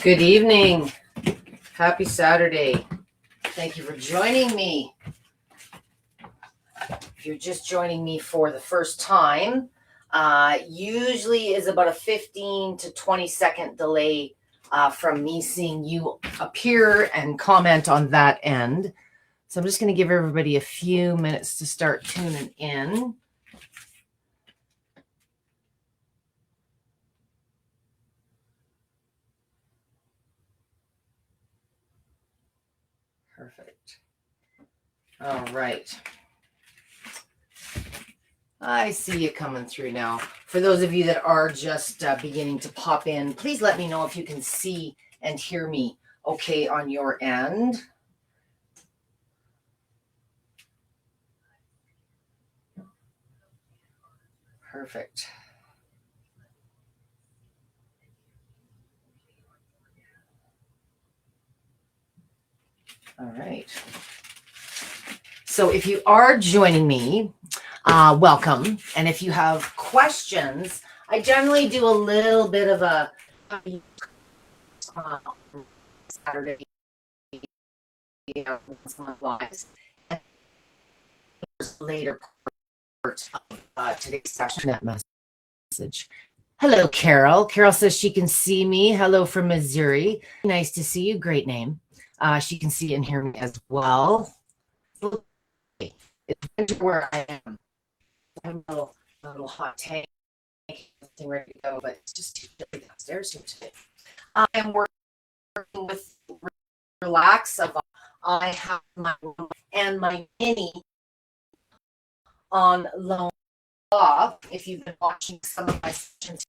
Good evening. Happy Saturday. Thank you for joining me. If you're just joining me for the first time, usually is about a 15 to 20 second delay from me seeing you appear and comment on that end. So I'm just going to give everybody a few minutes to start tuning in. Perfect. All right. I see you coming through now. For those of you that are just beginning to pop in, please let me know if you can see and hear me okay on your end. Perfect. All right. So if you are joining me, welcome. And if you have questions, I generally do a little bit of a Saturday lives later part of today's session. That message. Hello, Carol. Carol says she can see me. Hello from Missouri. Nice to see you. Great name. She can see and hear me as well. It's where I am. I'm a little hot tank, ready to go, but it's just too chilly downstairs here today. I am working with Relax. I have my and my mini on loan off. If you've been watching some of my sessions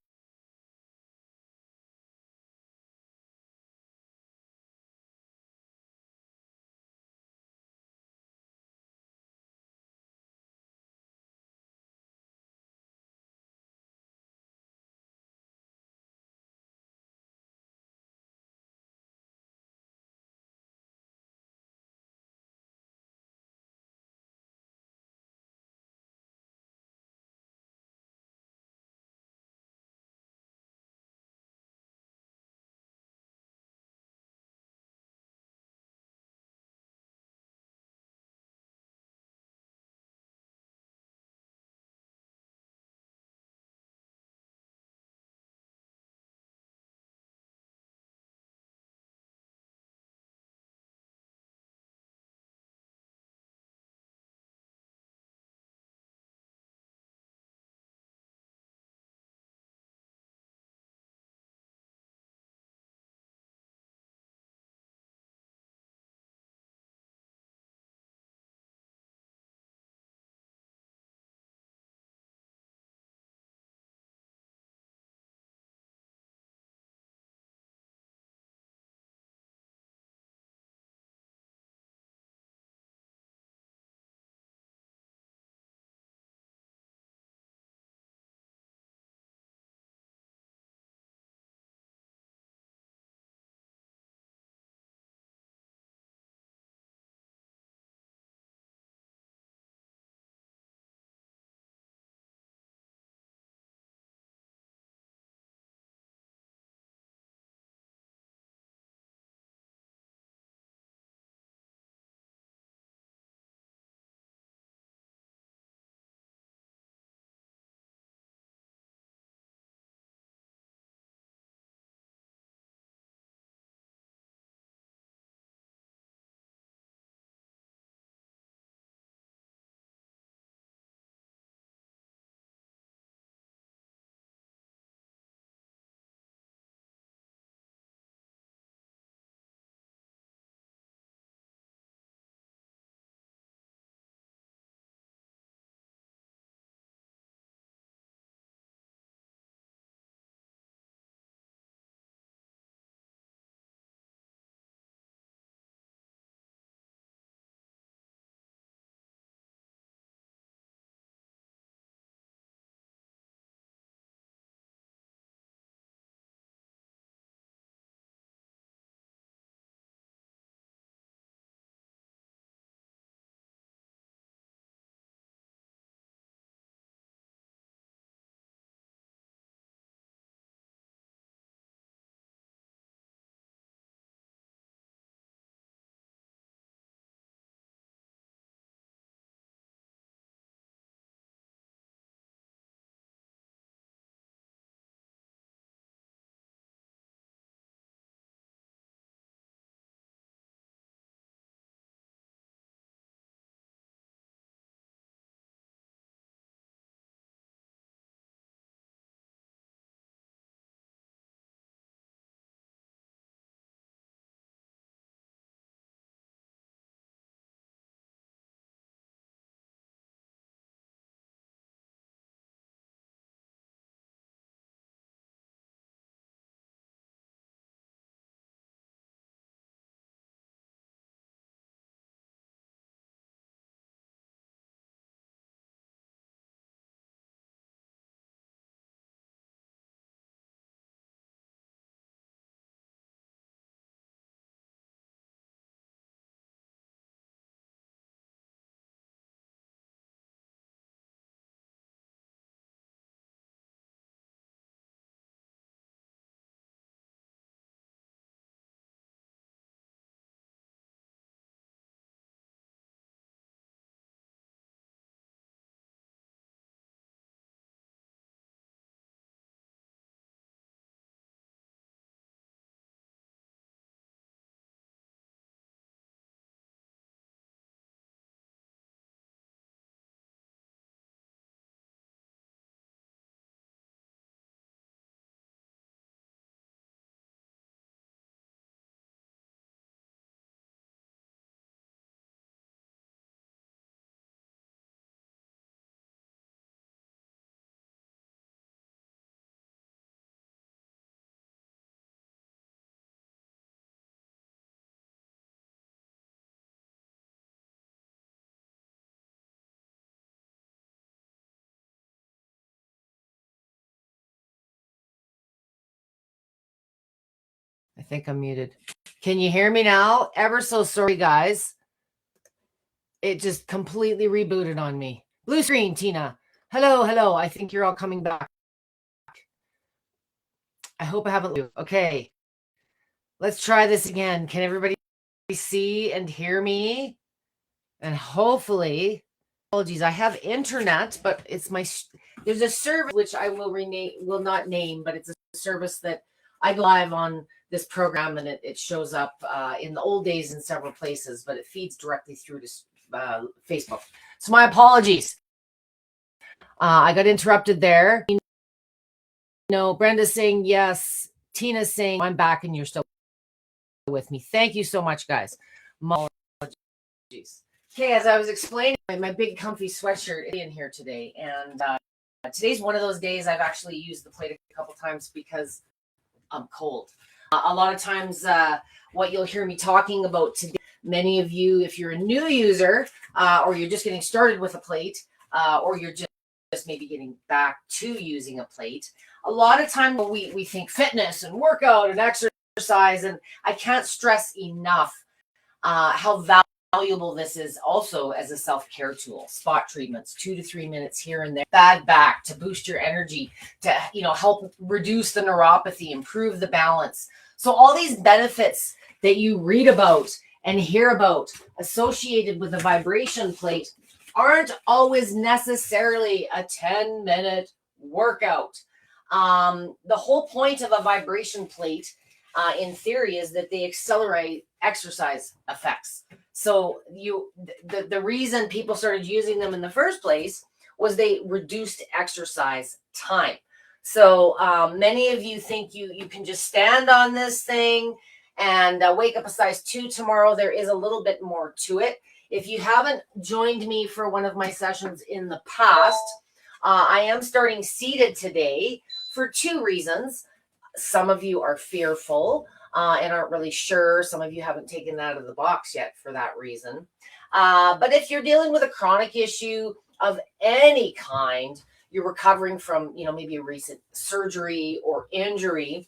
think I'm muted. Can you hear me now? Ever so sorry, guys. It just completely rebooted on me. Blue screen, Tina. Hello, hello. I think you're all coming back. I hope I haven't. Okay. Let's try this again. Can everybody see and hear me? And hopefully, apologies, I have internet, but it's there's a service which I will not name, but it's a service that I go live on this program, and it shows up in the old days in several places, but it feeds directly through to Facebook. So my apologies. I got interrupted there. Brenda's saying yes. Tina's saying I'm back and you're still with me. Thank you so much, guys. My apologies. Okay, as I was explaining, my big comfy sweatshirt in here today, and today's one of those days I've actually used the plate a couple times because I'm cold. A lot of times what you'll hear me talking about today, many of you, if you're a new user or you're just getting started with a plate or you're just maybe getting back to using a plate, a lot of time we think fitness and workout and exercise, and I can't stress enough how valuable this is also as a self-care tool. Spot treatments, 2 to 3 minutes here and there, bad back to boost your energy, to help reduce the neuropathy, improve the balance. So all these benefits that you read about and hear about associated with a vibration plate aren't always necessarily a 10-minute workout. The whole point of a vibration plate in theory is that they accelerate exercise effects. So the reason people started using them in the first place was they reduced exercise time. So many of you think you can just stand on this thing and wake up a size 2 tomorrow. There is a little bit more to it. If you haven't joined me for one of my sessions in the past, I am starting seated today for 2 reasons. Some of you are fearful and aren't really sure. Some of you haven't taken that out of the box yet for that reason. But if you're dealing with a chronic issue of any kind, you're recovering from, maybe a recent surgery or injury,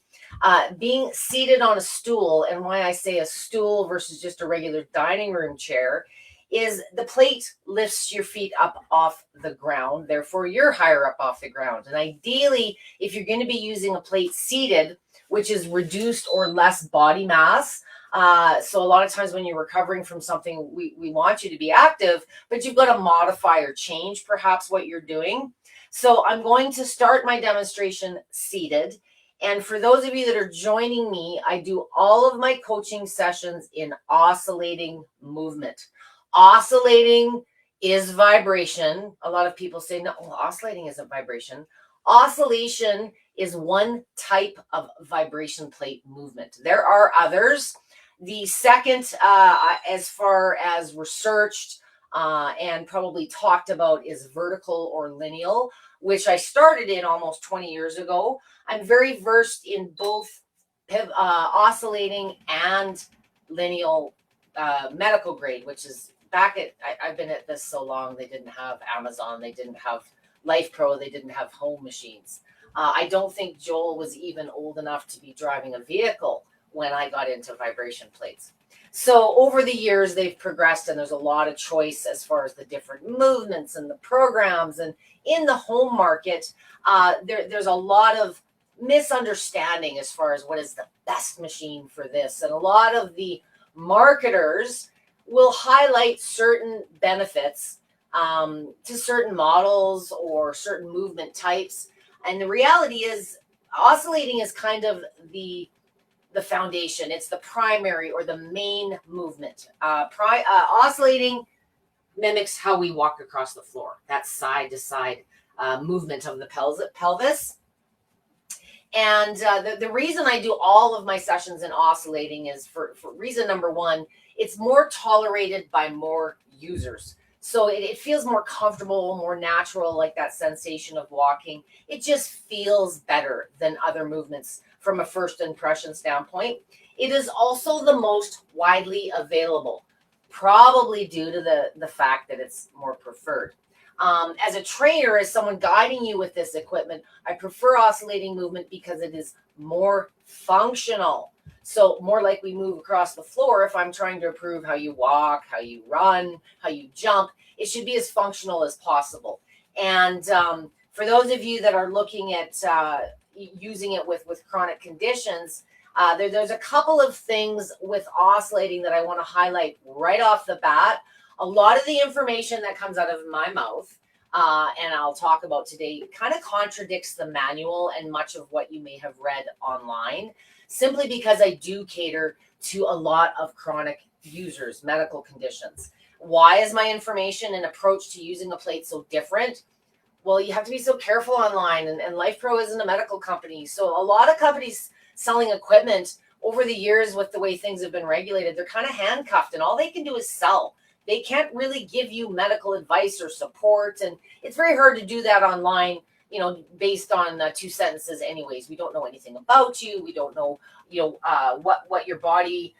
being seated on a stool, and why I say a stool versus just a regular dining room chair, is the plate lifts your feet up off the ground. Therefore, you're higher up off the ground. And ideally, if you're going to be using a plate seated, which is reduced or less body mass, so a lot of times when you're recovering from something, we want you to be active, but you've got to modify or change perhaps what you're doing. So I'm going to start my demonstration seated. And for those of you that are joining me, I do all of my coaching sessions in oscillating movement. Oscillating is vibration. A lot of people say, no, oscillating isn't vibration. Oscillation is one type of vibration plate movement. There are others. The second, as far as researched and probably talked about, is vertical or lineal, which I started in almost 20 years ago. I'm very versed in both oscillating and lineal medical grade, which is I've been at this so long. They didn't have Amazon. They didn't have Lifepro. They didn't have home machines. I don't think Joel was even old enough to be driving a vehicle when I got into vibration plates. So over the years, they've progressed, and there's a lot of choice as far as the different movements and the programs. And in the home market, there's a lot of misunderstanding as far as what is the best machine for this. And a lot of the marketers will highlight certain benefits to certain models or certain movement types. And the reality is, oscillating is kind of the foundation. It's the primary or the main movement. Oscillating mimics how we walk across the floor. That's side to side movement of the pelvis. And the reason I do all of my sessions in oscillating is for reason number one, it's more tolerated by more users. So it feels more comfortable, more natural, like that sensation of walking. It just feels better than other movements from a first impression standpoint. It is also the most widely available, probably due to the fact that it's more preferred. As a trainer, as someone guiding you with this equipment, I prefer oscillating movement because it is more functional. So more like we move across the floor. If I'm trying to improve how you walk, how you run, how you jump, it should be as functional as possible. And for those of you that are looking at using it with chronic conditions, there's a couple of things with oscillating that I want to highlight right off the bat. A lot of the information that comes out of my mouth, and I'll talk about today, kind of contradicts the manual and much of what you may have read online, simply because I do cater to a lot of chronic users, medical conditions. Why is my information and approach to using a plate so different? Well, you have to be so careful online, and Lifepro isn't a medical company. So a lot of companies selling equipment over the years, with the way things have been regulated, they're kind of handcuffed, and all they can do is sell. They can't really give you medical advice or support, and it's very hard to do that online, based on 2 sentences anyways. We don't know anything about you. We don't know, what your body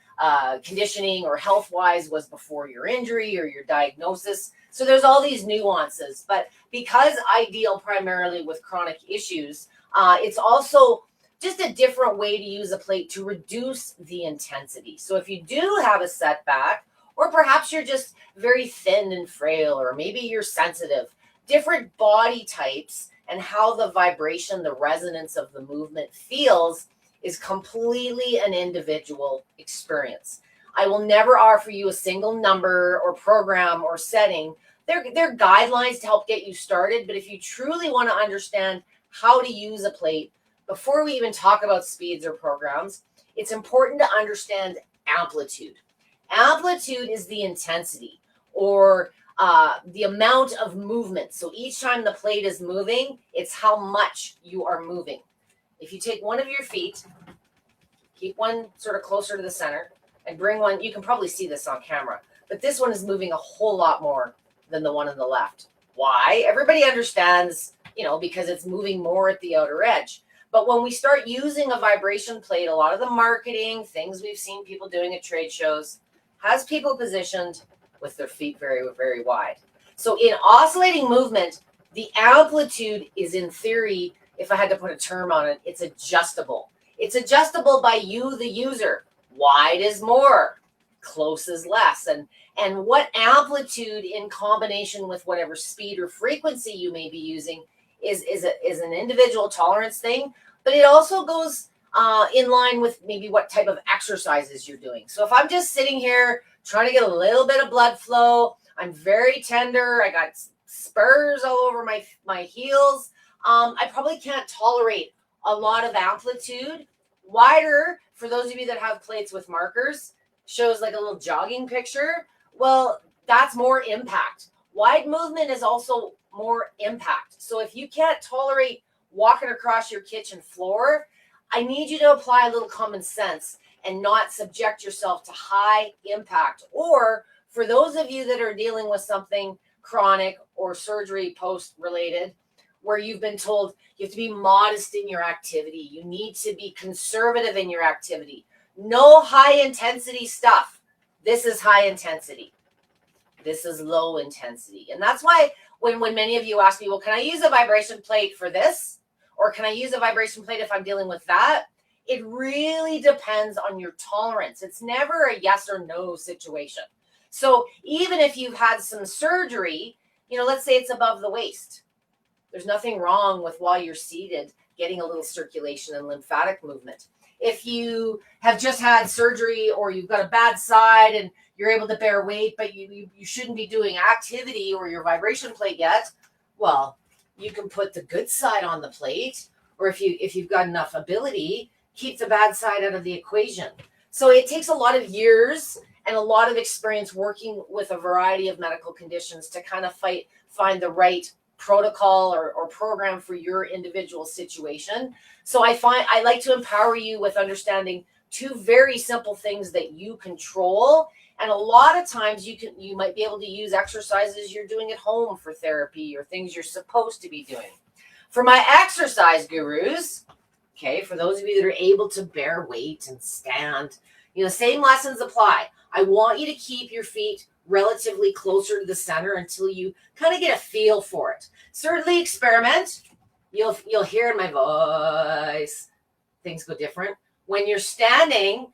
conditioning or health-wise was before your injury or your diagnosis. So there's all these nuances. But because I deal primarily with chronic issues, it's also just a different way to use a plate to reduce the intensity. So if you do have a setback, or perhaps you're just very thin and frail, or maybe you're sensitive, different body types and how the vibration, the resonance of the movement feels is completely an individual experience. I will never offer you a single number or program or setting. They're guidelines to help get you started, but if you truly want to understand how to use a plate, before we even talk about speeds or programs, it's important to understand amplitude. Amplitude is the intensity, or the amount of movement. So each time the plate is moving, it's how much you are moving. If you take one of your feet, keep one sort of closer to the center, and bring one, you can probably see this on camera, but this one is moving a whole lot more than the one on the left. Why? Everybody understands, because it's moving more at the outer edge. But when we start using a vibration plate, a lot of the marketing, things we've seen people doing at trade shows, has people positioned with their feet very, very wide. So in oscillating movement, the amplitude is, in theory, if I had to put a term on it, it's adjustable. It's adjustable by you, the user. Wide is more, close is less. And what amplitude in combination with whatever speed or frequency you may be using is an individual tolerance thing, but it also goes in line with maybe what type of exercises you're doing. So if I'm just sitting here trying to get a little bit of blood flow, I'm very tender, I got spurs all over my heels, I probably can't tolerate a lot of amplitude. Wider, for those of you that have plates with markers, shows like a little jogging picture. Well, that's more impact. Wide movement is also more impact. So if you can't tolerate walking across your kitchen floor, I need you to apply a little common sense and not subject yourself to high impact. Or for those of you that are dealing with something chronic or surgery post-related, where you've been told you have to be modest in your activity, you need to be conservative in your activity. No high intensity stuff. This is high intensity. This is low intensity. And that's why when many of you ask me, well, can I use a vibration plate for this? Or can I use a vibration plate if I'm dealing with that? It really depends on your tolerance. It's never a yes or no situation. So even if you've had some surgery, let's say it's above the waist. There's nothing wrong with, while you're seated, getting a little circulation and lymphatic movement. If you have just had surgery, or you've got a bad side and you're able to bear weight, but you shouldn't be doing activity or your vibration plate yet, well, you can put the good side on the plate, or if you've got enough ability, keep the bad side out of the equation. So it takes a lot of years and a lot of experience working with a variety of medical conditions to kind of find the right protocol or program for your individual situation. So I like to empower you with understanding 2 very simple things that you control. And a lot of times you might be able to use exercises you're doing at home for therapy, or things you're supposed to be doing. For my exercise gurus, okay, for those of you that are able to bear weight and stand, same lessons apply. I want you to keep your feet relatively closer to the center until you kind of get a feel for it. Certainly experiment. You'll hear in my voice, things go different. When you're standing,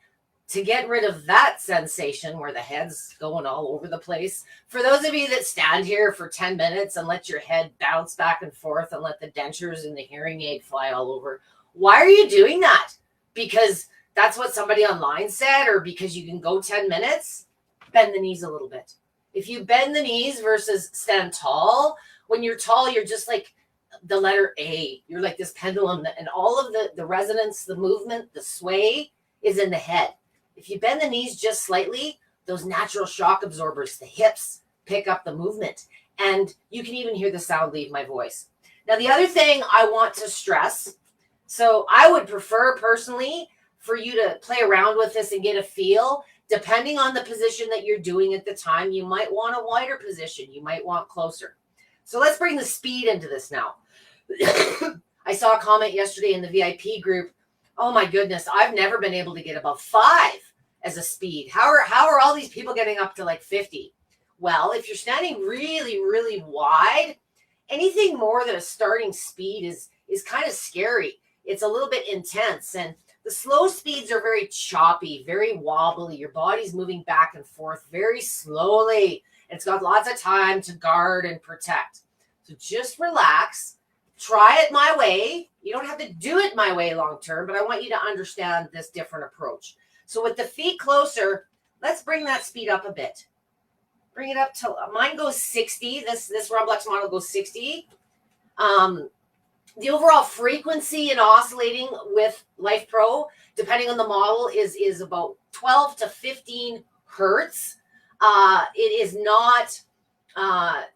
to get rid of that sensation where the head's going all over the place. For those of you that stand here for 10 minutes and let your head bounce back and forth and let the dentures and the hearing aid fly all over, why are you doing that? Because that's what somebody online said, or because you can go 10 minutes? Bend the knees a little bit. If you bend the knees versus stand tall, when you're tall, you're just like the letter A. You're like this pendulum, and all of the resonance, the movement, the sway is in the head. If you bend the knees just slightly, those natural shock absorbers, the hips, pick up the movement. And you can even hear the sound leave my voice. Now, the other thing I want to stress, so I would prefer personally for you to play around with this and get a feel. Depending on the position that you're doing at the time, you might want a wider position. You might want closer. So let's bring the speed into this now. I saw a comment yesterday in the VIP group. Oh my goodness, I've never been able to get above 5 as a speed. How are all these people getting up to like 50? Well, if you're standing really, really wide, anything more than a starting speed is kind of scary. It's a little bit intense, and the slow speeds are very choppy, very wobbly. Your body's moving back and forth very slowly. It's got lots of time to guard and protect. So just relax. Try it my way. You don't have to do it my way long term, but I want you to understand this different approach. So with the feet closer, let's bring that speed up a bit. Bring it up to, mine goes 60. This Rumblex model goes 60. The overall frequency in oscillating with Lifepro, depending on the model, is about 12 to 15 Hertz. It is not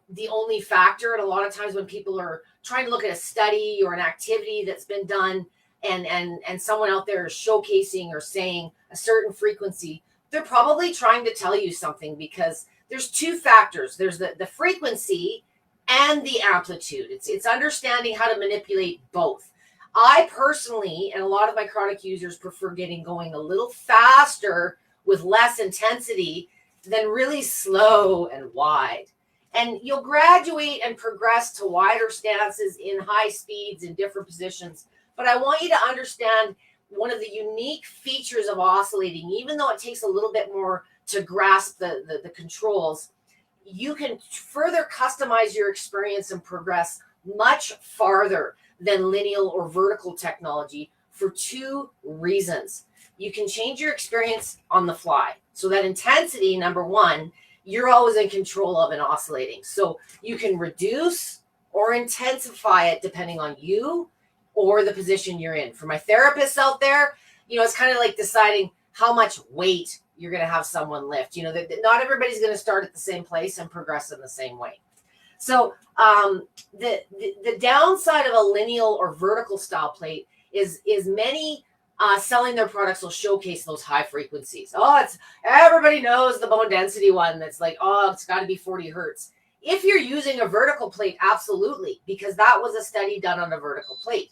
the only factor. And a lot of times when people are trying to look at a study or an activity that's been done and someone out there is showcasing or saying a certain frequency, they're probably trying to tell you something, because there's two factors. There's the frequency and the amplitude. It's understanding how to manipulate both. I personally, and a lot of my chronic users, prefer getting going a little faster with less intensity than really slow and wide. And you'll graduate and progress to wider stances in high speeds in different positions. But I want you to understand one of the unique features of oscillating, even though it takes a little bit more to grasp the controls, you can further customize your experience and progress much farther than lineal or vertical technology for 2 reasons. You can change your experience on the fly. So that intensity, number one, you're always in control of in oscillating. So you can reduce or intensify it depending on you or the position you're in. For my therapists out there, it's kind of like deciding how much weight you're going to have someone lift. Not everybody's going to start at the same place and progress in the same way. So the downside of a lineal or vertical style plate is many selling their products will showcase those high frequencies. Everybody knows the bone density one that's like, it's got to be 40 Hertz. If you're using a vertical plate, absolutely, because that was a study done on a vertical plate.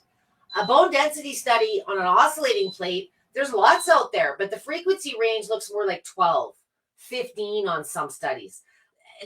A bone density study on an oscillating plate, there's lots out there, but the frequency range looks more like 12, 15 on some studies.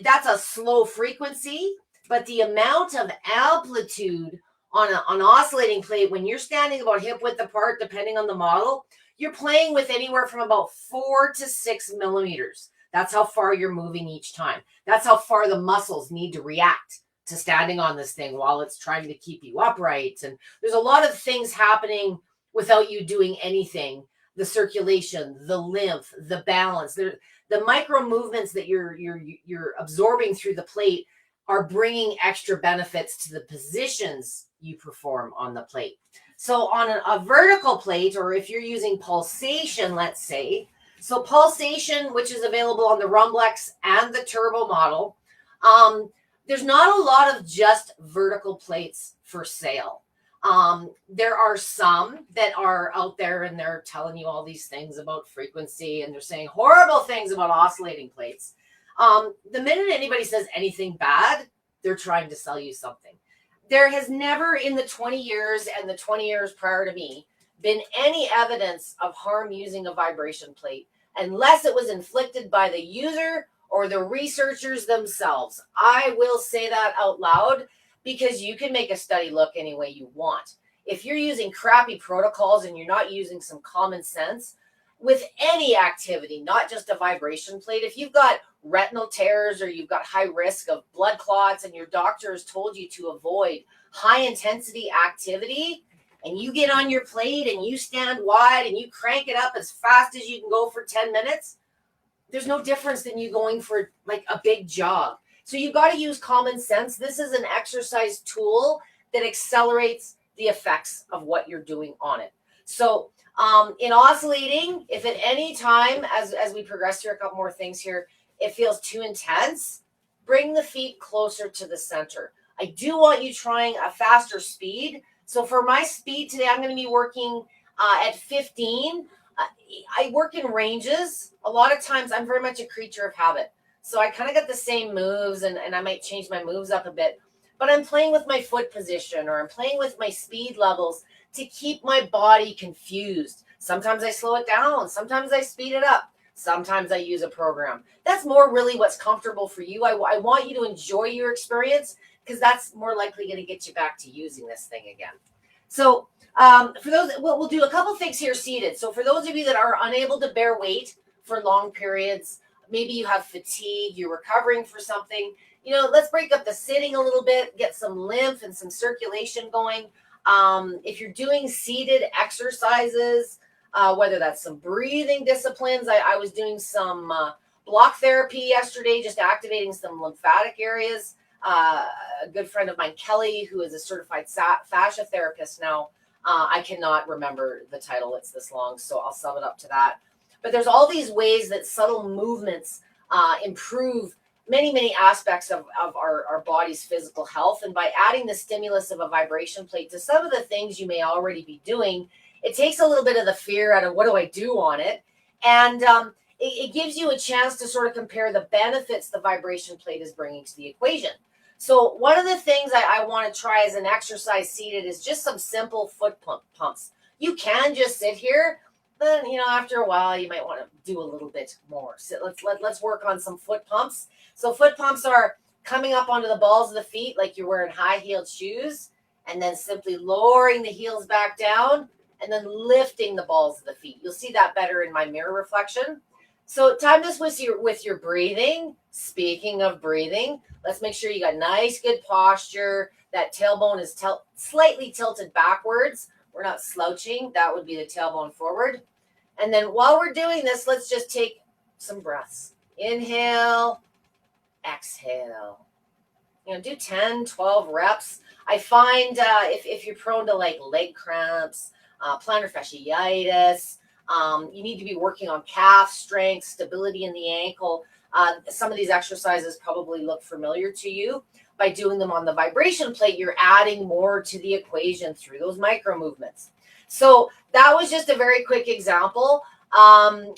That's a slow frequency, but the amount of amplitude on an oscillating plate, when you're standing about hip width apart, depending on the model, you're playing with anywhere from about 4 to 6 millimeters. That's how far you're moving each time. That's how far the muscles need to react to standing on this thing while it's trying to keep you upright. And there's a lot of things happening without you doing anything. The circulation, the lymph, the balance, the micro movements that you're absorbing through the plate are bringing extra benefits to the positions you perform on the plate. So on a vertical plate, or if you're using pulsation, let's say, so pulsation, which is available on the Rumblex and the Turbo model, there's not a lot of just vertical plates for sale. There are some that are out there and they're telling you all these things about frequency and they're saying horrible things about oscillating plates. The minute anybody says anything bad, they're trying to sell you something. There has never in the 20 years and the 20 years prior to me been any evidence of harm using a vibration plate unless it was inflicted by the user or the researchers themselves. I will say that out loud because you can make a study look any way you want. If you're using crappy protocols and you're not using some common sense with any activity, not just a vibration plate, if you've got retinal tears or you've got high risk of blood clots and your doctor has told you to avoid high intensity activity, and you get on your plate and you stand wide and you crank it up as fast as you can go for 10 minutes, there's no difference than you going for like a big jog. So you've got to use common sense. This is an exercise tool that accelerates the effects of what you're doing on it. So in oscillating, if at any time, as we progress through a couple more things here, it feels too intense, bring the feet closer to the center. I do want you trying a faster speed. So for my speed today, I'm going to be working at 15. I work in ranges. A lot of times I'm very much a creature of habit. So I kind of got the same moves and I might change my moves up a bit. But I'm playing with my foot position or I'm playing with my speed levels to keep my body confused. Sometimes I slow it down. Sometimes I speed it up. Sometimes I use a program. That's more really what's comfortable for you. I want you to enjoy your experience because that's more likely going to get you back to using this thing again. So for those, we'll do a couple things here seated. So for those of you that are unable to bear weight for long periods, maybe you have fatigue, you're recovering for something, let's break up the sitting a little bit, get some lymph and some circulation going. If you're doing seated exercises, whether that's some breathing disciplines, I was doing some block therapy yesterday, just activating some lymphatic areas. A good friend of mine, Kelly, who is a certified fascia therapist now, I cannot remember the title, it's this long, so I'll sum it up to that. But there's all these ways that subtle movements improve many aspects of our body's physical health. And by adding the stimulus of a vibration plate to some of the things you may already be doing, it takes a little bit of the fear out of what do I do on it. And it gives you a chance to sort of compare the benefits the vibration plate is bringing to the equation. So one of the things I want to try as an exercise seated is just some simple foot pumps. You can just sit here, but after a while you might want to do a little bit more. So let's work on some foot pumps. So foot pumps are coming up onto the balls of the feet like you're wearing high-heeled shoes, and then simply lowering the heels back down and then lifting the balls of the feet. You'll see that better in my mirror reflection. So time this with your breathing. Speaking of breathing, let's make sure you got nice, good posture. That tailbone is slightly tilted backwards. We're not slouching. That would be the tailbone forward. And then while we're doing this, let's just take some breaths. Inhale, exhale. Do 10, 12 reps. I find if you're prone to like leg cramps, plantar fasciitis, you need to be working on calf strength, stability in the ankle. Some of these exercises probably look familiar to you. By doing them on the vibration plate, you're adding more to the equation through those micro movements. So that was just a very quick example.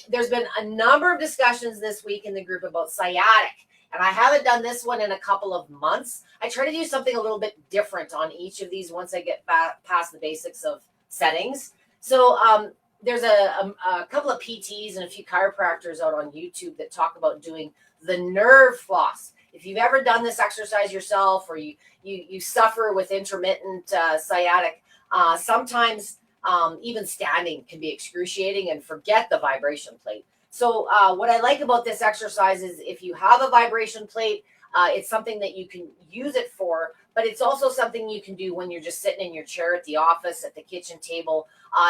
There's been a number of discussions this week in the group about sciatic, and I haven't done this one in a couple of months. I try to do something a little bit different on each of these once I get past the basics of settings. So there's a couple of PTs and a few chiropractors out on YouTube that talk about doing the nerve floss. If you've ever done this exercise yourself, or you suffer with intermittent sciatic, sometimes even standing can be excruciating, and forget the vibration plate. So what I like about this exercise is if you have a vibration plate, it's something that you can use it for, but it's also something you can do when you're just sitting in your chair at the office, at the kitchen table.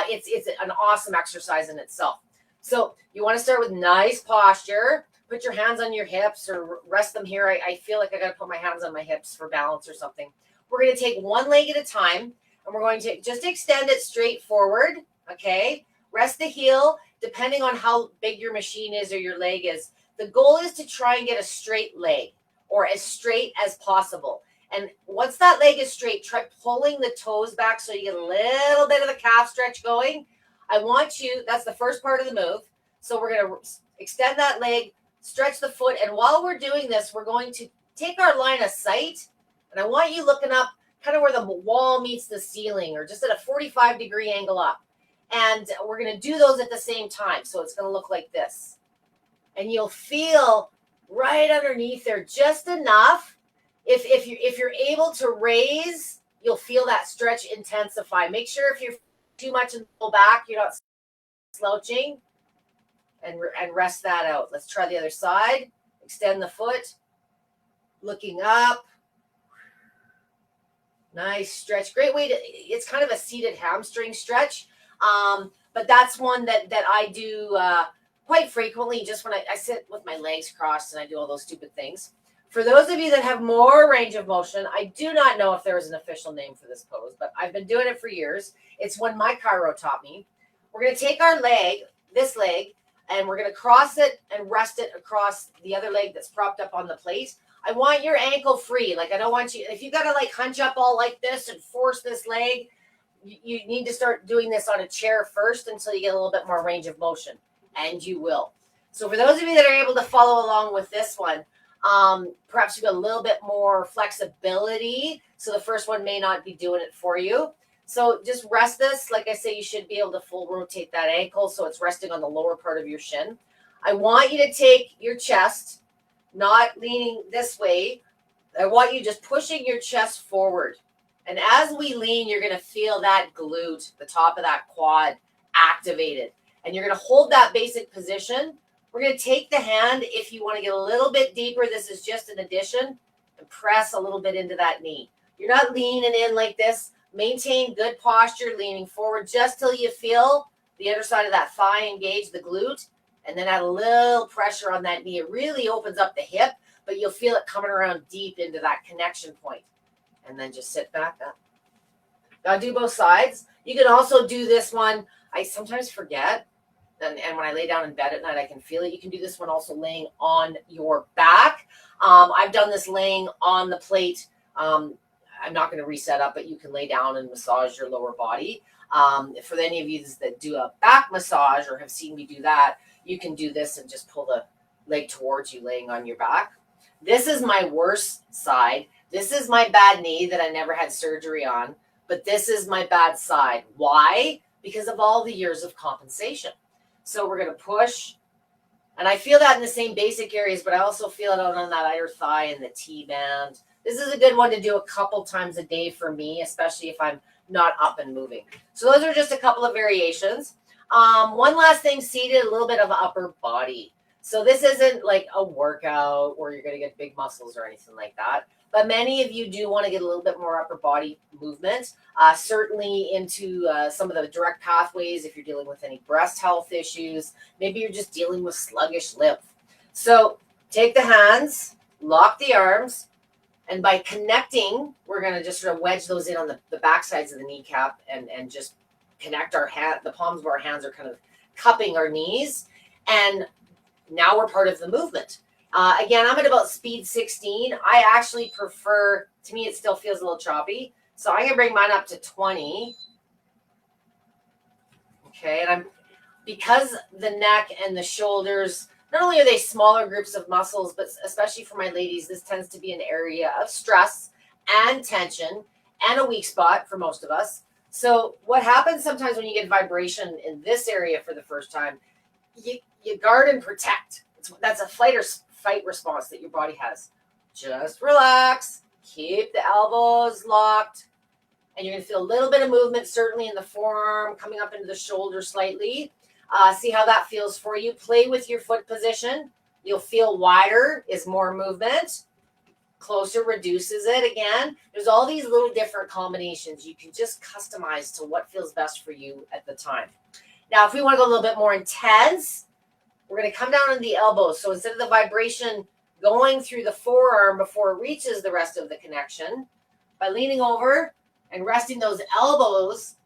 It's an awesome exercise in itself. So you want to start with nice posture. Put your hands on your hips or rest them here. I feel like I got to put my hands on my hips for balance or something. We're going to take one leg at a time, and we're going to just extend it straight forward. Okay. Rest the heel, depending on how big your machine is or your leg is. The goal is to try and get a straight leg, or as straight as possible. And once that leg is straight, try pulling the toes back so you get a little bit of the calf stretch going. That's the first part of the move. So we're going to extend that leg, stretch the foot. And while we're doing this, we're going to take our line of sight. And I want you looking up kind of where the wall meets the ceiling, or just at a 45-degree angle up. And we're going to do those at the same time. So it's going to look like this. And you'll feel right underneath there, just enough. If you're able to raise, you'll feel that stretch intensify. Make sure if you're too much in the low back, you're not slouching, and rest that out. Let's try the other side. Extend the foot, looking up. Nice stretch. Great way to, it's kind of a seated hamstring stretch. But that's one that I do quite frequently, just when I sit with my legs crossed and I do all those stupid things. For those of you that have more range of motion, I do not know if there is an official name for this pose, but I've been doing it for years. It's one my chiro taught me. We're going to take our leg, this leg, and we're going to cross it and rest it across the other leg that's propped up on the plate. I want your ankle free. Like, I don't want you, if you got to like hunch up all like this and force this leg, you need to start doing this on a chair first until you get a little bit more range of motion, and you will. So for those of you that are able to follow along with this one, perhaps you've got a little bit more flexibility. So the first one may not be doing it for you. So just rest this. Like I say, you should be able to full rotate that ankle so it's resting on the lower part of your shin. I want you to take your chest, not leaning this way. I want you just pushing your chest forward. And as we lean, you're going to feel that glute, the top of that quad, activated. And you're going to hold that basic position. We're going to take the hand. If you want to get a little bit deeper, this is just an addition, and press a little bit into that knee. You're not leaning in like this. Maintain good posture, leaning forward just till you feel the other side of that thigh engage the glute, and then add a little pressure on that knee. It really opens up the hip, but you'll feel it coming around deep into that connection point. And then just sit back up. Now do both sides. You can also do this one. I sometimes forget. And when I lay down in bed at night, I can feel it. You can do this one also laying on your back. I've done this laying on the plate. I'm not going to reset up, but you can lay down and massage your lower body. For any of you that do a back massage or have seen me do that, you can do this and just pull the leg towards you laying on your back. This is my worst side. This is my bad knee that I never had surgery on, but this is my bad side. Why? Because of all the years of compensation. So we're going to push, and I feel that in the same basic areas, but I also feel it out on that other thigh and the T-band. This is a good one to do a couple times a day for me, especially if I'm not up and moving. So those are just a couple of variations. One last thing, seated, a little bit of upper body. So this isn't like a workout where you're going to get big muscles or anything like that. But many of you do want to get a little bit more upper body movement, certainly into some of the direct pathways if you're dealing with any breast health issues. Maybe you're just dealing with sluggish lymph. So take the hands, lock the arms, and by connecting, we're going to just sort of wedge those in on the back sides of the kneecap and just connect our hand. The palms of our hands are kind of cupping our knees. And now we're part of the movement. Again, I'm at about speed 16. I actually prefer, to me, it still feels a little choppy. So I'm going to bring mine up to 20. Okay, and because the neck and the shoulders, not only are they smaller groups of muscles, but especially for my ladies, this tends to be an area of stress and tension and a weak spot for most of us. So what happens sometimes when you get vibration in this area for the first time, you guard and protect. That's a fight response that your body has. Just relax, keep the elbows locked, and you're going to feel a little bit of movement, certainly in the forearm, coming up into the shoulder slightly. See how that feels for you. Play with your foot position. You'll feel wider is more movement. Closer reduces it again. There's all these little different combinations. You can just customize to what feels best for you at the time. Now, if we want to go a little bit more intense, we're going to come down on the elbows. So instead of the vibration going through the forearm before it reaches the rest of the connection, by leaning over and resting those elbows,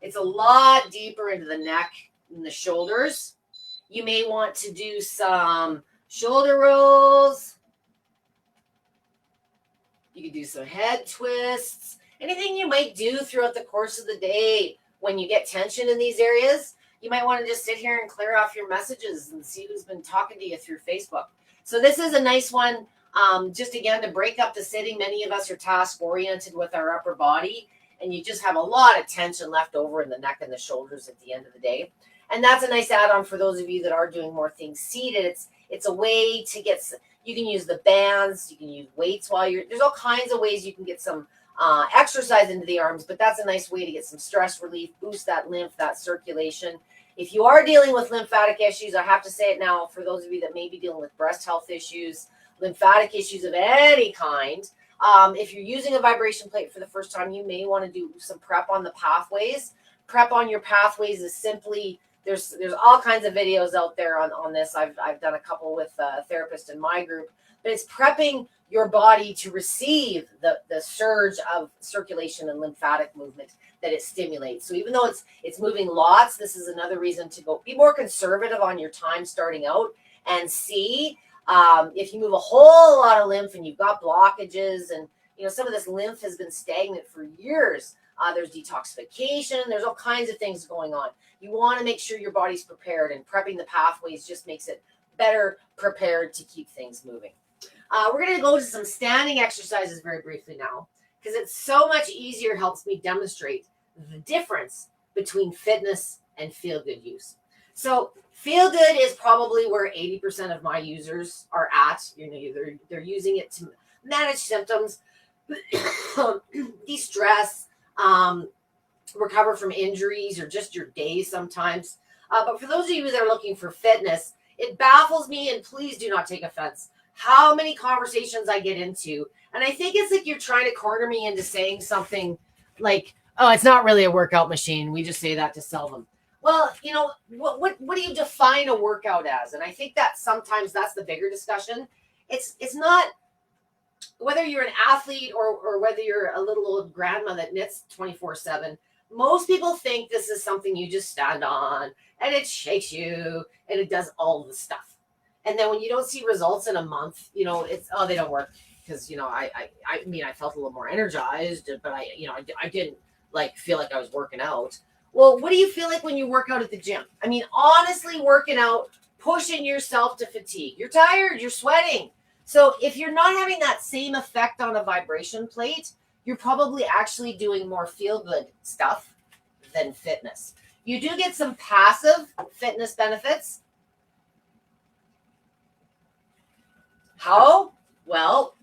it's a lot deeper into the neck and the shoulders. You may want to do some shoulder rolls. You can do some head twists. Anything you might do throughout the course of the day when you get tension in these areas. You might want to just sit here and clear off your messages and see who's been talking to you through Facebook. So this is a nice one, just again, to break up the sitting. Many of us are task-oriented with our upper body, and you just have a lot of tension left over in the neck and the shoulders at the end of the day. And that's a nice add-on for those of you that are doing more things seated. It's a way to get, you can use the bands, you can use weights while there's all kinds of ways you can get some exercise into the arms, but that's a nice way to get some stress relief, boost that lymph, that circulation. If you are dealing with lymphatic issues, I have to say it now, for those of you that may be dealing with breast health issues, lymphatic issues of any kind, if you're using a vibration plate for the first time, you may want to do some prep on the pathways. Prep on your pathways is simply, there's all kinds of videos out there on this. I've done a couple with a therapist in my group, but it's prepping your body to receive the surge of circulation and lymphatic movement that it stimulates. So even though it's moving lots, this is another reason to go be more conservative on your time starting out and see if you move a whole lot of lymph and you've got blockages and some of this lymph has been stagnant for years. There's detoxification. There's all kinds of things going on. You want to make sure your body's prepared, and prepping the pathways just makes it better prepared to keep things moving. We're going to go to some standing exercises very briefly now, because it's so much easier, helps me demonstrate the difference between fitness and feel-good use. So feel-good is probably where 80% of my users are at. They're using it to manage symptoms, de-stress, recover from injuries, or just your days sometimes. But for those of you that are looking for fitness, it baffles me, and please do not take offense, how many conversations I get into. And I think it's like you're trying to corner me into saying something like, oh, it's not really a workout machine. We just say that to sell them. Well, what do you define a workout as? And I think that sometimes that's the bigger discussion. It's not whether you're an athlete or whether you're a little old grandma that knits 24/7. Most people think this is something you just stand on and it shakes you and it does all the stuff. And then when you don't see results in a month, it's, oh, they don't work. Because, I felt a little more energized, but I didn't feel like I was working out. Well, what do you feel like when you work out at the gym? Honestly, working out, pushing yourself to fatigue. You're tired, you're sweating. So if you're not having that same effect on a vibration plate, you're probably actually doing more feel-good stuff than fitness. You do get some passive fitness benefits. How? Well,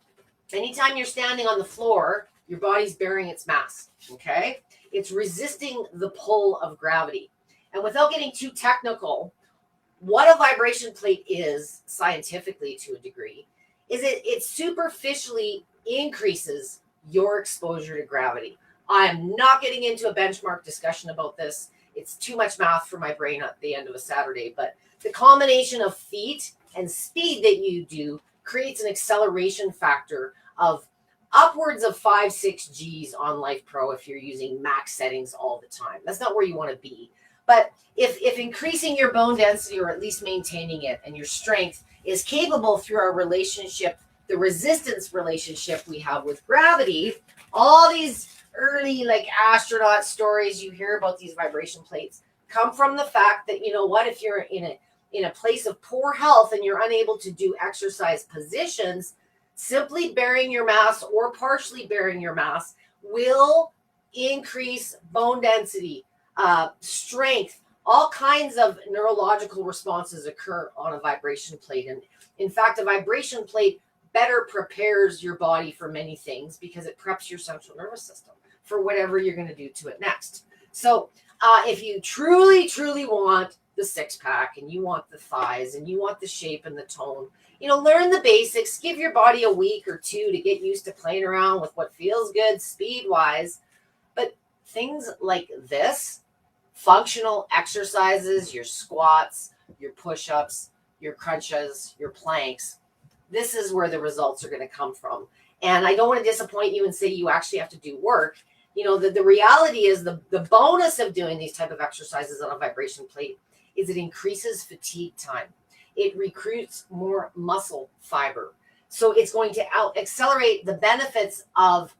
anytime you're standing on the floor, your body's bearing its mass, okay? It's resisting the pull of gravity. And without getting too technical, what a vibration plate is, scientifically to a degree, is it superficially increases your exposure to gravity. I am not getting into a benchmark discussion about this. It's too much math for my brain at the end of a Saturday, but the combination of feet and speed that you do creates an acceleration factor of upwards of 5-6 Gs on Lifepro if you're using max settings all the time. That's not where you want to be. But if increasing your bone density, or at least maintaining it, and your strength is capable through our relationship, the resistance relationship we have with gravity, all these early astronaut stories you hear about these vibration plates come from the fact that, if you're in a place of poor health and you're unable to do exercise positions, simply bearing your mass or partially bearing your mass will increase bone density, strength. All kinds of neurological responses occur on a vibration plate. And in fact, a vibration plate better prepares your body for many things because it preps your central nervous system for whatever you're going to do to it next. So if you truly, truly want the six-pack and you want the thighs and you want the shape and the tone, learn the basics. Give your body a week or two to get used to playing around with what feels good speed-wise. But things like this, functional exercises, your squats, your push-ups, your crunches, your planks, this is where the results are going to come from. And I don't want to disappoint you and say you actually have to do work. The reality is the bonus of doing these type of exercises on a vibration plate is it increases fatigue time. It recruits more muscle fiber. So it's going to accelerate the benefits of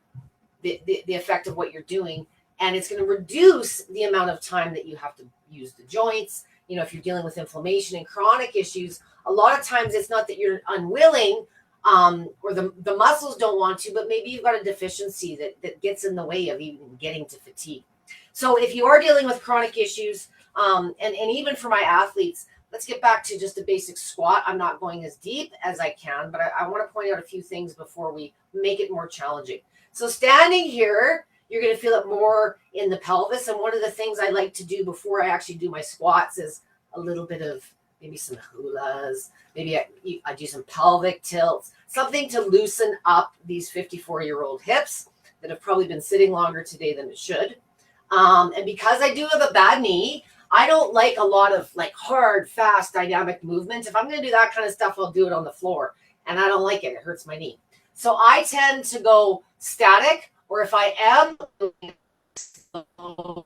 the effect of what you're doing. And it's going to reduce the amount of time that you have to use the joints. If you're dealing with inflammation and chronic issues, a lot of times it's not that you're unwilling or the muscles don't want to, but maybe you've got a deficiency that gets in the way of even getting to fatigue. So if you are dealing with chronic issues, and even for my athletes, let's get back to just a basic squat. I'm not going as deep as I can, but I want to point out a few things before we make it more challenging. So standing here, you're going to feel it more in the pelvis. And one of the things I like to do before I actually do my squats is a little bit of maybe some hulas, maybe I do some pelvic tilts, something to loosen up these 54-year-old hips that have probably been sitting longer today than it should. And because I do have a bad knee, I don't like a lot of like hard, fast, dynamic movement. If I'm going to do that kind of stuff, I'll do it on the floor. And I don't like it. It hurts my knee. So I tend to go static, or if I am doing slow,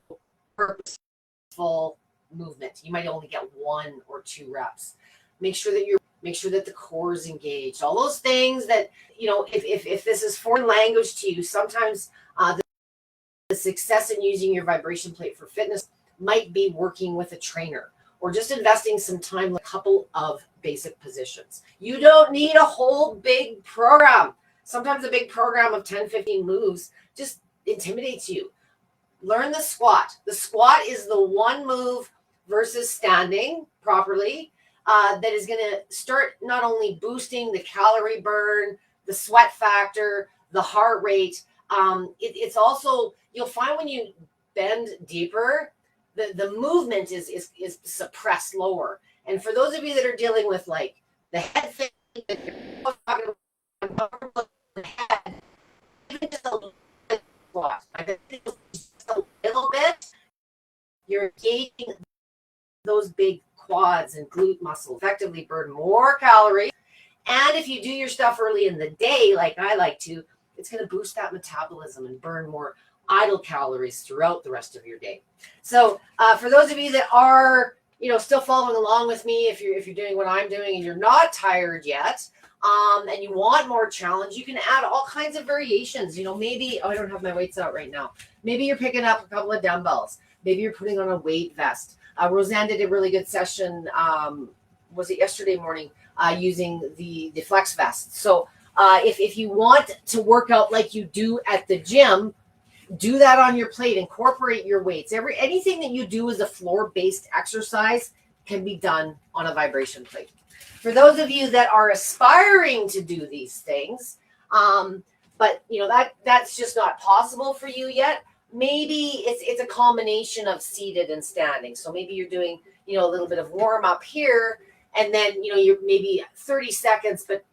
purposeful movement, you might only get 1 or 2 reps. Make sure that the core is engaged. All those things that, you know, if this is foreign language to you, sometimes the success in using your vibration plate for fitness might be working with a trainer or just investing some time, like a couple of basic positions. You don't need a whole big program. Sometimes a big program of 10, 15 moves just intimidates you. Learn the squat. The squat is the one move versus standing properly that is going to start not only boosting the calorie burn, the sweat factor, the heart rate. It's also, you'll find when you bend deeper, the movement is suppressed lower. And for those of you that are dealing with like the head thing, that you're talking about the head, even just a little bit, just a little bit, you're engaging those big quads and glute muscles, effectively burn more calories. And if you do your stuff early in the day, like I like to, it's going to boost that metabolism and burn more idle calories throughout the rest of your day. So for those of you that are, you know, still following along with me, if you're doing what I'm doing and you're not tired yet, and you want more challenge, you can add all kinds of variations. You know, maybe, I don't have my weights out right now. Maybe you're picking up a couple of dumbbells. Maybe you're putting on a weight vest. Roseanne did a really good session, was it yesterday morning, using the flex vest. So if you want to work out like you do at the gym, do that on your plate. Incorporate your weights. Anything that you do as a floor-based exercise can be done on a vibration plate. For those of you that are aspiring to do these things, but you know that's just not possible for you yet, maybe it's a combination of seated and standing. So maybe you're doing, you know, a little bit of warm up here, and then, you know, you're maybe 30 seconds, but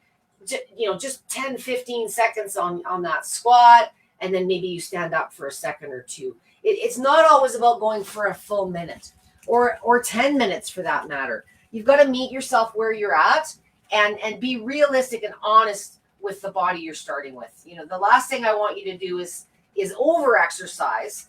you know, just 10, 15 seconds on that squat. And then maybe you stand up for a second or two. It's not always about going for a full minute or 10 minutes for that matter. You've got to meet yourself where you're at and be realistic and honest with the body you're starting with. You know, the last thing I want you to do is over exercise.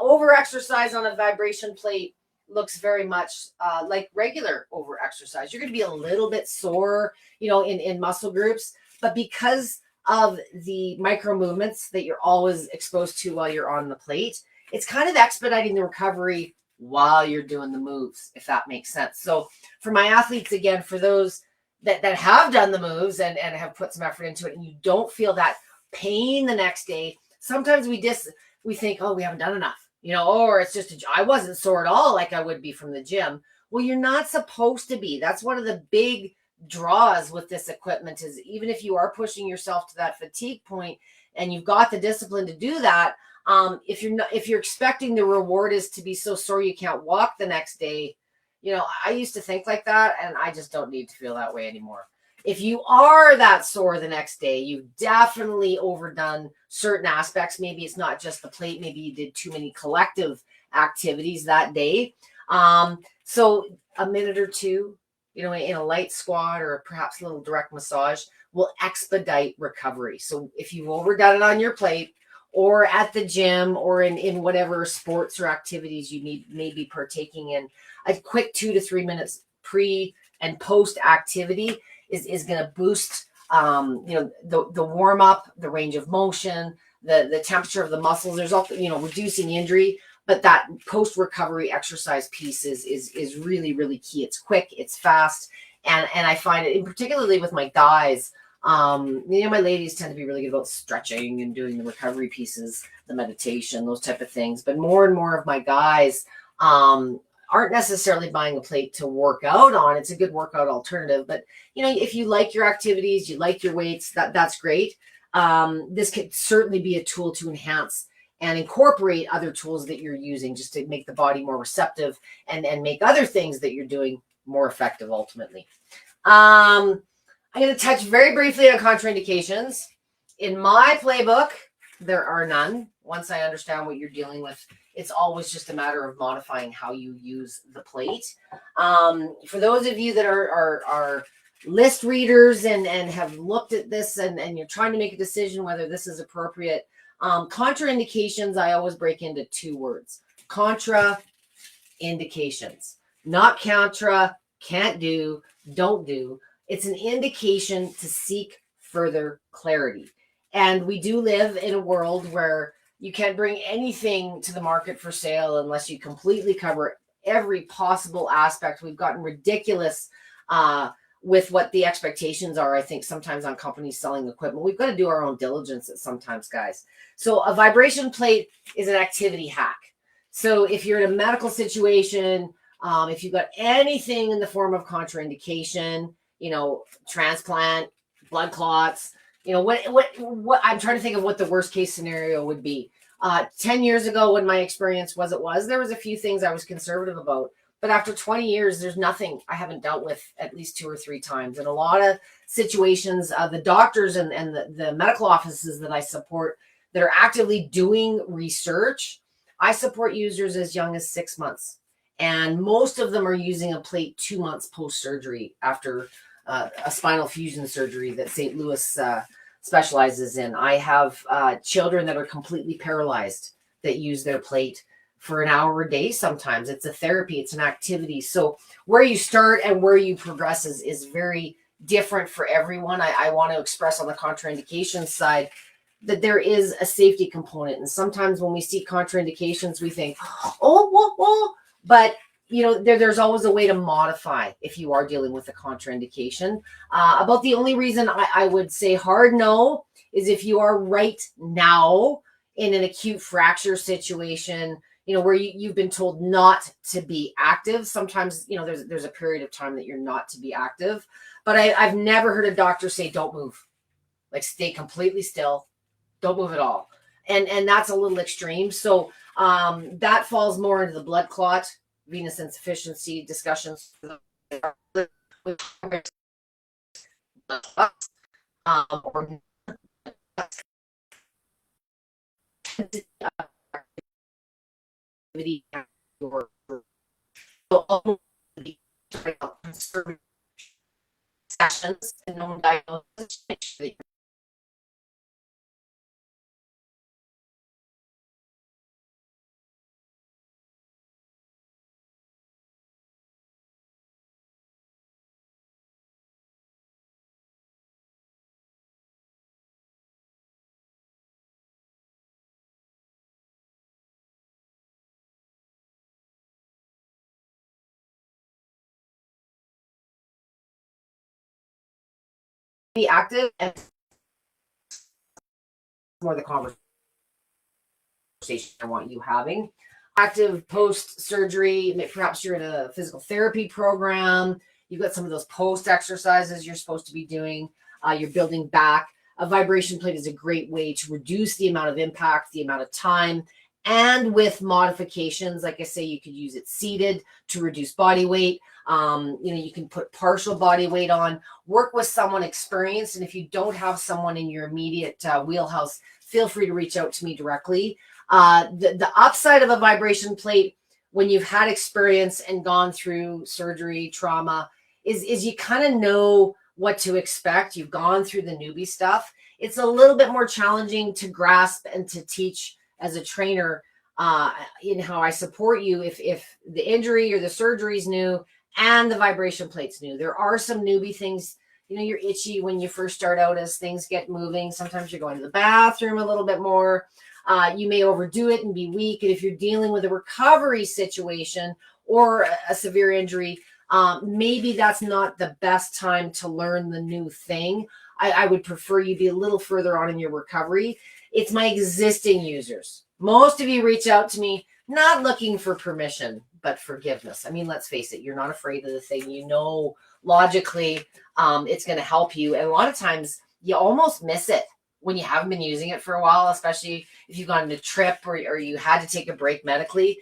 Over exercise on a vibration plate looks very much like regular over exercise. You're going to be a little bit sore, you know, in muscle groups, but because of the micro movements that you're always exposed to while you're on the plate, it's kind of expediting the recovery while you're doing the moves, if that makes sense. So for my athletes, again, for those that have done the moves and have put some effort into it, and you don't feel that pain the next day, sometimes we think, oh, we haven't done enough, you know, or it's just, I wasn't sore at all like I would be from the gym. Well, you're not supposed to be. That's one of the big draws with this equipment, is even if you are pushing yourself to that fatigue point and you've got the discipline to do that, if you're expecting the reward is to be so sore you can't walk the next day, you know, I used to think like that, and I just don't need to feel that way anymore. If you are that sore the next day, you've definitely overdone certain aspects. Maybe it's not just the plate. Maybe you did too many collective activities that day. So a minute or two, you know, in a light squat or perhaps a little direct massage will expedite recovery. So if you've overdone it on your plate or at the gym or in whatever sports or activities you may be partaking in, a quick 2 to 3 minutes pre and post activity is going to boost, you know, the warm up, the range of motion, the temperature of the muscles. There's also, you know, reducing injury. But that post-recovery exercise piece is really, really key. It's quick, it's fast, and I find it, particularly with my guys, you know, my ladies tend to be really good about stretching and doing the recovery pieces, the meditation, those type of things. But more and more of my guys aren't necessarily buying a plate to work out on. It's a good workout alternative, but you know, if you like your activities, you like your weights, that's great. This could certainly be a tool to enhance and incorporate other tools that you're using just to make the body more receptive and make other things that you're doing more effective ultimately. I'm going to touch very briefly on contraindications. In my playbook, there are none. Once I understand what you're dealing with, it's always just a matter of modifying how you use the plate. For those of you that are list readers and have looked at this and you're trying to make a decision whether this is appropriate, contraindications, I always break into two words: contraindications, not contra, can't do, don't do. It's an indication to seek further clarity. And we do live in a world where you can't bring anything to the market for sale unless you completely cover every possible aspect. We've gotten ridiculous with what the expectations are, I think, sometimes on companies selling equipment. We've got to do our own diligence at sometimes, guys. So a vibration plate is an activity hack. So if you're in a medical situation, if you've got anything in the form of contraindication, you know, transplant, blood clots, you know, what I'm trying to think of what the worst case scenario would be. 10 years ago, when my experience was, there was a few things I was conservative about. But after 20 years, there's nothing I haven't dealt with at least 2 or 3 times. In a lot of situations, the doctors and the medical offices that I support that are actively doing research, I support users as young as 6 months. And most of them are using a plate 2 months post-surgery after a spinal fusion surgery that St. Louis specializes in. I have children that are completely paralyzed that use their plate for an hour a day. Sometimes it's a therapy, it's an activity. So where you start and where you progress is very different for everyone. I want to express on the contraindications side that there is a safety component. And sometimes when we see contraindications, we think, oh, but you know, there's always a way to modify if you are dealing with a contraindication. About the only reason I would say hard no is if you are right now in an acute fracture situation, you know, where you've been told not to be active. Sometimes, you know, there's a period of time that you're not to be active. But I've never heard a doctor say, don't move. Like, stay completely still. Don't move at all. And that's a little extreme. So that falls more into the blood clot, venous insufficiency discussions. Sessions and known diagnosis. Be active and more the conversation I want you having. Active post-surgery, perhaps you're in a physical therapy program, you've got some of those post exercises you're supposed to be doing, you're building back. A vibration plate is a great way to reduce the amount of impact, the amount of time, and with modifications, like I say, you could use it seated to reduce body weight. You know, you can put partial body weight on, work with someone experienced. And if you don't have someone in your immediate wheelhouse, feel free to reach out to me directly. The upside of a vibration plate, when you've had experience and gone through surgery, trauma, is you kind of know what to expect. You've gone through the newbie stuff. It's a little bit more challenging to grasp and to teach as a trainer in how I support you if the injury or the surgery is new and the vibration plate's new. There are some newbie things. You know, you're itchy when you first start out as things get moving. Sometimes you're going to the bathroom a little bit more. You may overdo it and be weak. And if you're dealing with a recovery situation or a severe injury, maybe that's not the best time to learn the new thing. I would prefer you be a little further on in your recovery. It's my existing users. Most of you reach out to me not looking for permission, but forgiveness. I mean, let's face it, you're not afraid of the thing. You know, logically, it's going to help you. And a lot of times you almost miss it when you haven't been using it for a while, especially if you've gone on a trip or you had to take a break medically.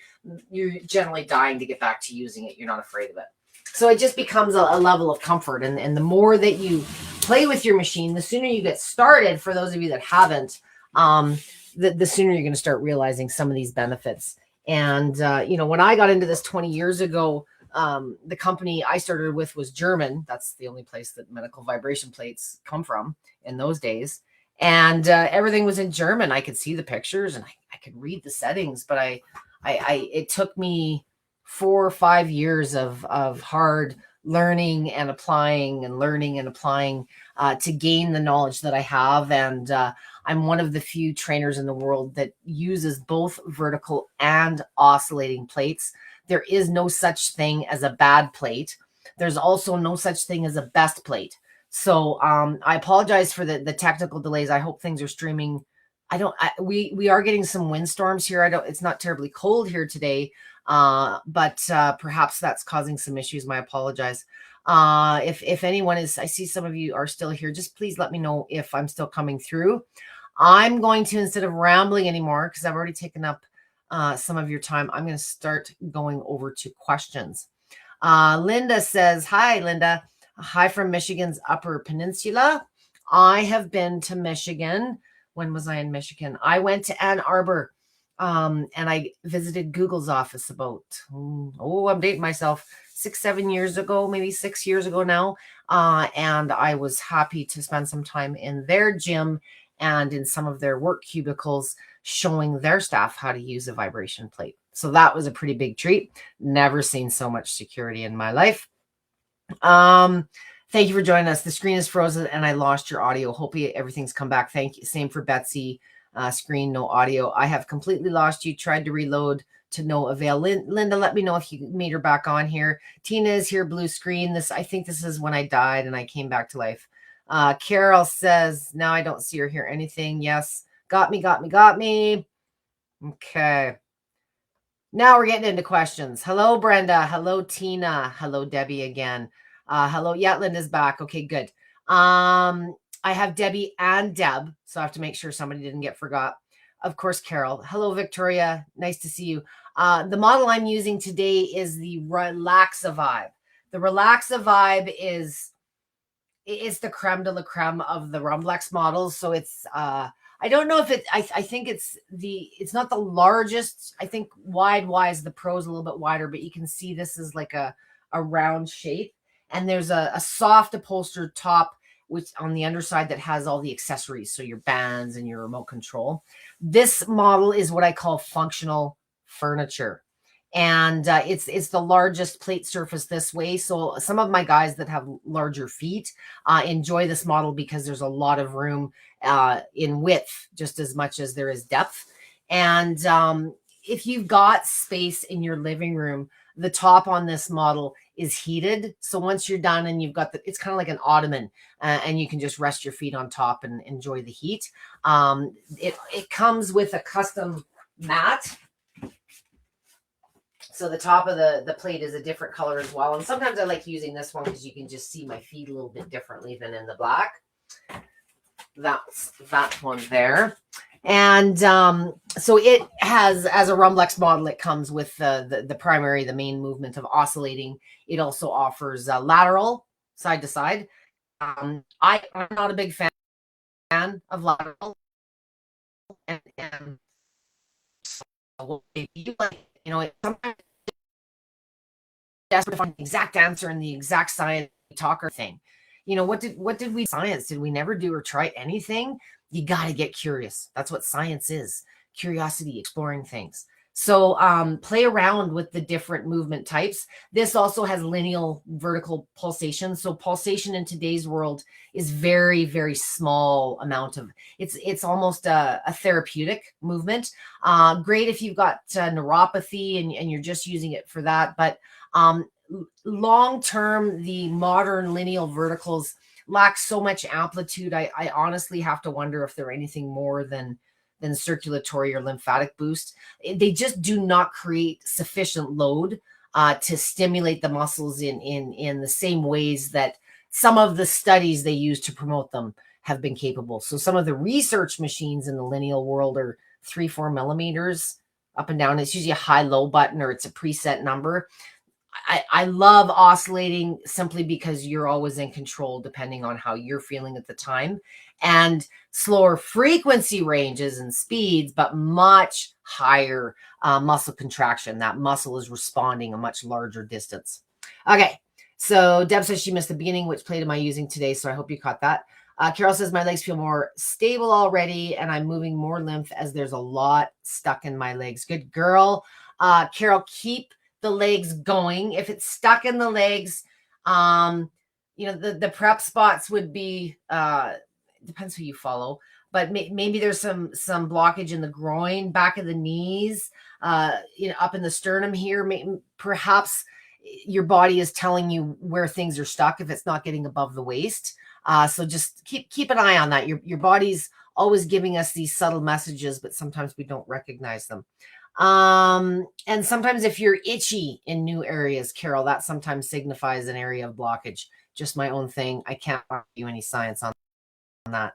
You're generally dying to get back to using it. You're not afraid of it. So it just becomes a level of comfort. And the more that you play with your machine, the sooner you get started. For those of you that haven't, the sooner you're going to start realizing some of these benefits. And, you know, when I got into this 20 years ago, the company I started with was German. That's the only place that medical vibration plates come from in those days. And everything was in German. I could see the pictures and I could read the settings, but it took me 4 or 5 years of hard learning and applying and learning and applying to gain the knowledge that I have. And I'm one of the few trainers in the world that uses both vertical and oscillating plates. There is no such thing as a bad plate. There's also no such thing as a best plate. So I apologize for the technical delays. I hope things are streaming. We are getting some windstorms here. It's not terribly cold here today, but perhaps that's causing some issues. I apologize. If anyone is, I see some of you are still here. Just please let me know if I'm still coming through. I'm going to, instead of rambling anymore, because I've already taken up some of your time, I'm going to start going over to questions. Linda says, hi, Linda. Hi from Michigan's Upper Peninsula. I have been to Michigan. When was I in Michigan? I went to Ann Arbor and I visited Google's office about, I'm dating myself, 6-7 years ago, maybe 6 years ago now. And I was happy to spend some time in their gym and in some of their work cubicles showing their staff how to use a vibration plate. So that was a pretty big treat. Never seen so much security in my life. Thank you for joining us. The screen is frozen and I lost your audio. Hopefully everything's come back. Thank you. Same for Betsy. Screen, no audio. I have completely lost you. Tried to reload to no avail. Linda, let me know if you made her back on here. Tina is here. Blue screen. I think this is when I died and I came back to life. Carol says, now I don't see or hear anything. Yes. Got me. Okay. Now we're getting into questions. Hello, Brenda. Hello, Tina. Hello, Debbie again. Hello. Yeah, Linda's back. Okay, good. I have Debbie and Deb, so I have to make sure somebody didn't get forgot. Of course, Carol. Hello, Victoria. Nice to see you. The model I'm using today is the Relaxa Vibe. The Relaxa Vibe is the creme de la creme of the Rumblex models. So it's I don't know if I think it's not the largest. I think wide-wise, the Pro is a little bit wider, but you can see this is like a round shape. And there's a soft upholstered top, which on the underside that has all the accessories. So your bands and your remote control. This model is what I call functional furniture. And it's the largest plate surface this way. So some of my guys that have larger feet enjoy this model because there's a lot of room in width, just as much as there is depth. And if you've got space in your living room, the top on this model is heated. So once you're done and you've got it's kind of like an ottoman and you can just rest your feet on top and enjoy the heat. It comes with a custom mat. So the top of the plate is a different color as well. And sometimes I like using this one because you can just see my feet a little bit differently than in the black. That's that one there. And so it has, as a Rumblex model, it comes with the main movement of oscillating. It also offers lateral, side to side. I'm not a big fan of lateral. And so if you like, sometimes desperate to find the exact answer and the exact science talker thing. What did we science? Did we never do or try anything? You got to get curious. That's what science is. Curiosity, exploring things. So play around with the different movement types. This also has lineal vertical pulsation. So pulsation in today's world is very, very small amount of, it's almost a therapeutic movement. Great if you've got neuropathy and you're just using it for that. But long-term, the modern lineal verticals lack so much amplitude. I honestly have to wonder if they're anything more than than circulatory or lymphatic boost. They just do not create sufficient load to stimulate the muscles in the same ways that some of the studies they use to promote them have been capable. So some of the research machines in the lineal world are 3-4 millimeters up and down. It's usually a high-low button, or it's a preset number. I love oscillating simply because you're always in control depending on how you're feeling at the time, and slower frequency ranges and speeds, but much higher muscle contraction. That muscle is responding a much larger distance. Okay, so Deb says she missed the beginning. Which plate am I using today? So I hope you caught that. Carol says my legs feel more stable already, and I'm moving more lymph as there's a lot stuck in my legs. Good girl. Carol, keep the legs going. If it's stuck in the legs, the prep spots would be, depends who you follow, but maybe there's some blockage in the groin, back of the knees, up in the sternum here. Perhaps your body is telling you where things are stuck if it's not getting above the waist. So just keep an eye on that. Your body's always giving us these subtle messages, but sometimes we don't recognize them. And sometimes if you're itchy in new areas, Carol, that sometimes signifies an area of blockage. Just my own thing. I can't offer you any science on that.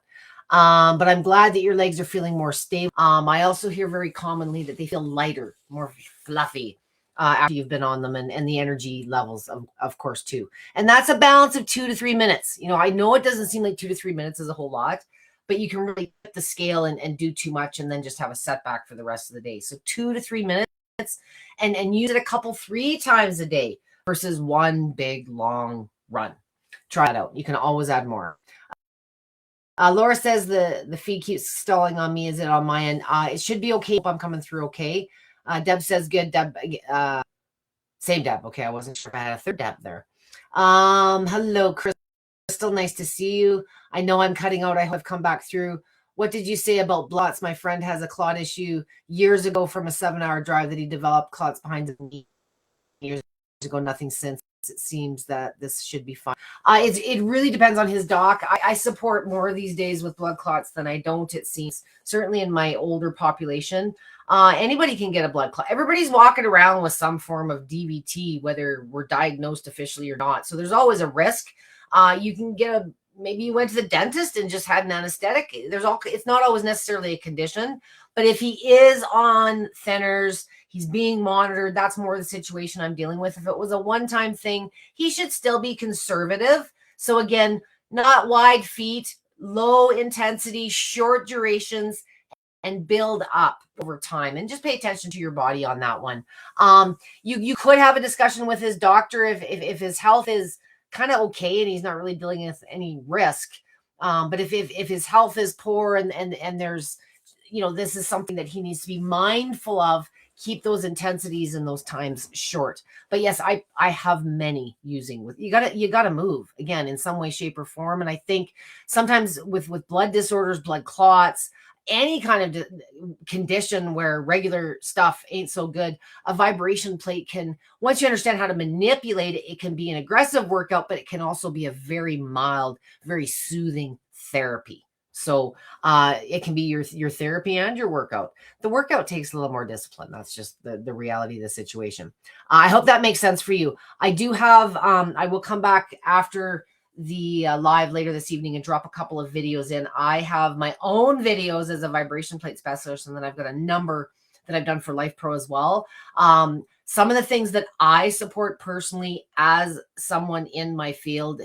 But I'm glad that your legs are feeling more stable. I also hear very commonly that they feel lighter, more fluffy after you've been on them, and the energy levels, of course, too. And that's a balance of 2 to 3 minutes. I know it doesn't seem like 2 to 3 minutes is a whole lot, but you can really tip the scale and do too much and then just have a setback for the rest of the day. So 2 to 3 minutes, and use it 3 times a day versus one big long run. Try it out. You can always add more. Laura says the feed keeps stalling on me. Is it on my end? It should be okay. I'm coming through okay. Deb says good. Deb, same Deb. Okay, I wasn't sure if I had a third Deb there. Hello, Crystal. Nice to see you. I know I'm cutting out. I hope I've come back through. What did you say about clots? My friend has a clot issue years ago from a 7-hour drive that he developed. Clots behind his knee years ago. Nothing since. It seems that this should be fine. It really depends on his doc. I support more these days with blood clots than I don't, it seems. Certainly in my older population. Anybody can get a blood clot. Everybody's walking around with some form of DVT, whether we're diagnosed officially or not. So there's always a risk. You can get maybe you went to the dentist and just had an anesthetic. It's not always necessarily a condition, but if he is on thinners, he's being monitored, that's more the situation I'm dealing with. If it was a one-time thing, he should still be conservative. So again, not wide feet, low intensity, short durations, and build up over time, and just pay attention to your body on that one. You could have a discussion with his doctor if his health is kind of okay and he's not really dealing with any risk. But if his health is poor and there's, this is something that he needs to be mindful of, keep those intensities and those times short. But yes, I have many using you gotta move again in some way, shape, or form. And I think sometimes with blood disorders, blood clots, any kind of condition where regular stuff ain't so good, a vibration plate can, once you understand how to manipulate it, it can be an aggressive workout, but it can also be a very mild, very soothing therapy. So it can be your therapy and your workout. The workout takes a little more discipline. That's just the reality of the situation. I hope that makes sense for you. I do have, I will come back after the live later this evening and drop a couple of videos in. I have my own videos as a vibration plate specialist, and then I've got a number that I've done for Lifepro as well. Some of the things that I support personally as someone in my field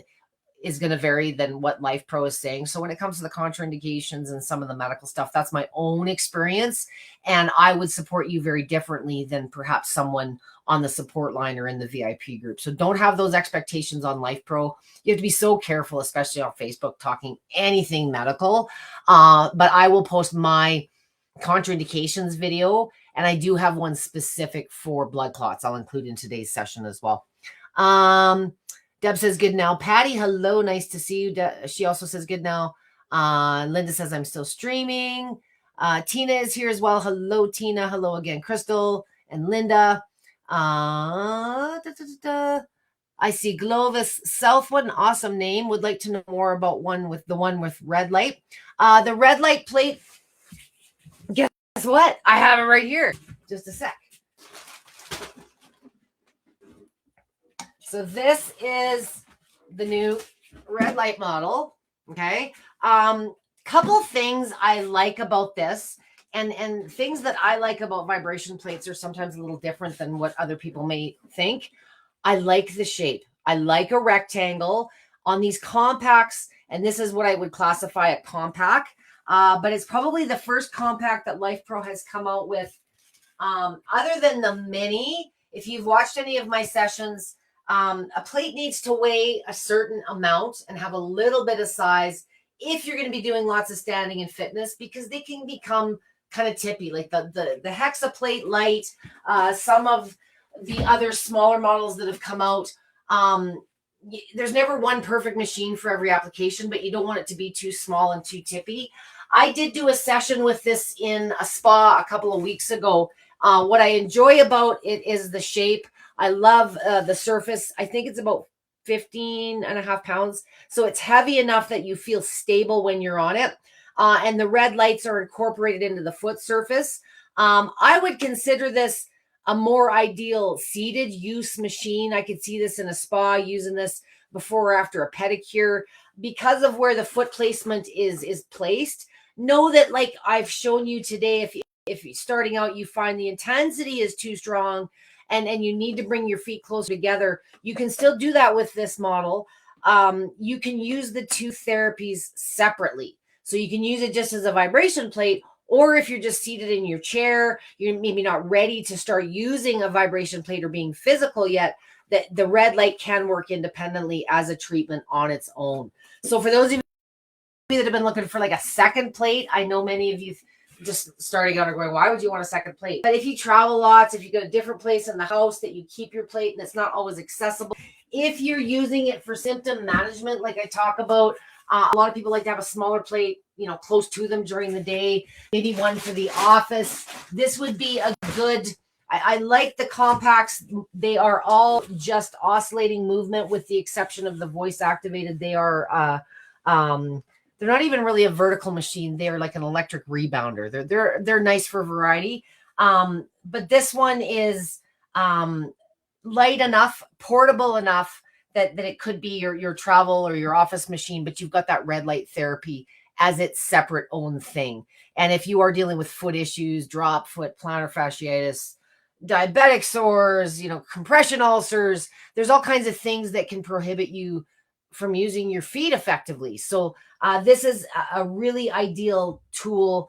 is going to vary than what Lifepro is saying. So when it comes to the contraindications and some of the medical stuff, that's my own experience. And I would support you very differently than perhaps someone on the support line or in the VIP group. So don't have those expectations on Lifepro. You have to be so careful, especially on Facebook, talking anything medical. But I will post my contraindications video, and I do have one specific for blood clots. I'll include in today's session as well. Deb says good now. Patty, hello. Nice to see you. She also says good now. Linda says I'm still streaming. Tina is here as well. Hello, Tina. Hello again, Crystal and Linda. I see Glovis South. What an awesome name. Would like to know more about the one with red light. The red light plate Guess what? I have it right here. Just a sec. So this is the new red light model. Okay. Couple things I like about this, and things that I like about vibration plates are sometimes a little different than what other people may think. I like the shape. I like a rectangle on these compacts, and this is what I would classify a compact. But it's probably the first compact that Lifepro has come out with, other than the mini. If you've watched any of my sessions, a plate needs to weigh a certain amount and have a little bit of size if you're going to be doing lots of standing and fitness, because they can become kind of tippy, like the Hexa plate light, some of the other smaller models that have come out. There's never one perfect machine for every application, but you don't want it to be too small and too tippy. I did do a session with this in a spa a couple of weeks ago. What I enjoy about it is the shape. I love the surface. I think it's about 15.5 pounds. So it's heavy enough that you feel stable when you're on it. And the red lights are incorporated into the foot surface. I would consider this a more ideal seated use machine. I could see this in a spa, using this before or after a pedicure, because of where the foot placement is placed. Know that, like I've shown you today, if you're starting out, you find the intensity is too strong and you need to bring your feet closer together, you can still do that with this model. You can use the two therapies separately. So you can use it just as a vibration plate, or if you're just seated in your chair, you're maybe not ready to start using a vibration plate or being physical yet, that the red light can work independently as a treatment on its own. So for those of you that have been looking for like a second plate, I know many of you just starting out are going, why would you want a second plate? But if you travel lots, if you go to a different place in the house, that you keep your plate and it's not always accessible. If you're using it for symptom management, like I talk about, a lot of people like to have a smaller plate, close to them during the day, maybe one for the office. This would be a good, I like the compacts. They are all just oscillating movement with the exception of the voice activated. They are, they're not even really a vertical machine. They're like an electric rebounder. They're nice for variety. But this one is light enough, portable enough that it could be your travel or your office machine, but you've got that red light therapy as its separate own thing. And if you are dealing with foot issues, drop foot, plantar fasciitis, diabetic sores, compression ulcers, there's all kinds of things that can prohibit you from using your feet effectively. So this is a really ideal tool,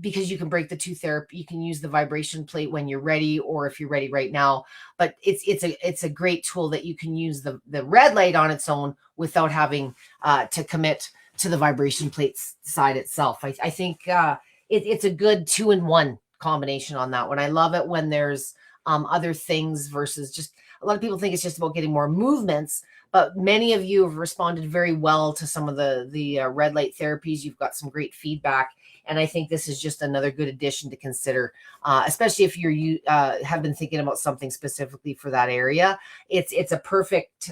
because you can break the two therapy. You can use the vibration plate when you're ready, or if you're ready right now. But it's a great tool that you can use the red light on its own without having to commit to the vibration plate side itself. I think it's a good 2-in-1 combination on that one. I love it when there's other things versus just, a lot of people think it's just about getting more movements, but many of you have responded very well to some of the red light therapies. You've got some great feedback, and I think this is just another good addition to consider, especially if you have been thinking about something specifically for that area. It's a perfect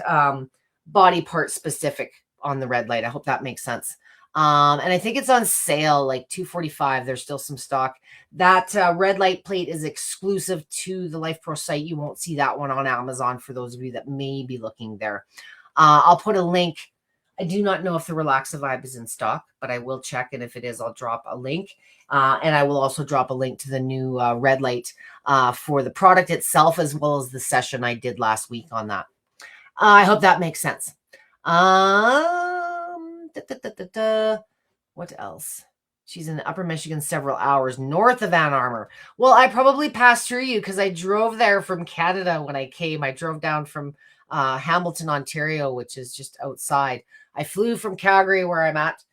body part specific on the red light. I hope that makes sense. And I think it's on sale, like $245. There's still some stock. That red light plate is exclusive to the Lifepro site. You won't see that one on Amazon for those of you that may be looking there. I'll put a link. I do not know if the Relax-A-Vibe is in stock, but I will check. And if it is, I'll drop a link. And I will also drop a link to the new red light for the product itself, as well as the session I did last week on that. I hope that makes sense. What else? She's in Upper Michigan, several hours north of Ann Arbor. Well, I probably passed through you because I drove there from Canada when I came. I drove down from Hamilton, Ontario, which is just outside. I flew from Calgary, where I'm at,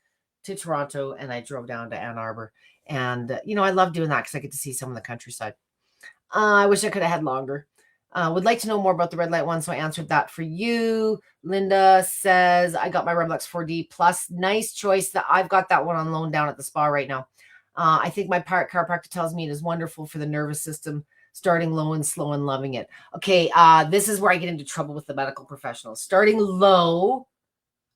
to Toronto, and I drove down to Ann Arbor. And, I love doing that because I get to see some of the countryside. I wish I could have had longer. Would like to know more about the red light one, so I answered that for you. Linda says, I got my Reblex 4D Plus. Nice choice. That I've got that one on loan down at the spa right now. I think my chiropractor tells me it is wonderful for the nervous system, starting low and slow and loving it. Okay, this is where I get into trouble with the medical professionals. Starting low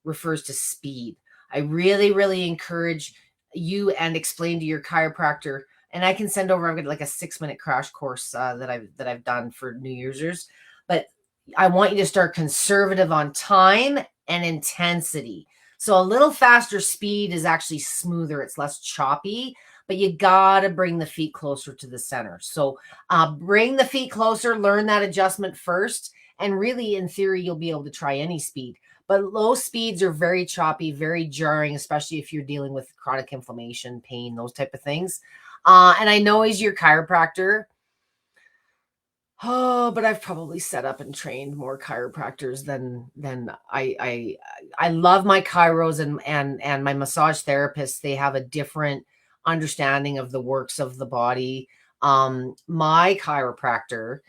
refers to speed. I really, really encourage you and explain to your chiropractor And I can send over, I've got like a 6-minute crash course that I've done for New Year's. But I want you to start conservative on time and intensity. So a little faster speed is actually smoother. It's less choppy, but you got to bring the feet closer to the center. So bring the feet closer, learn that adjustment first. And really, in theory, you'll be able to try any speed. But low speeds are very choppy, very jarring, especially if you're dealing with chronic inflammation, pain, those type of things. And I know as your chiropractor, oh, but I've probably set up and trained more chiropractors than I love my chiros and my massage therapists. They have a different understanding of the works of the body. My chiropractor,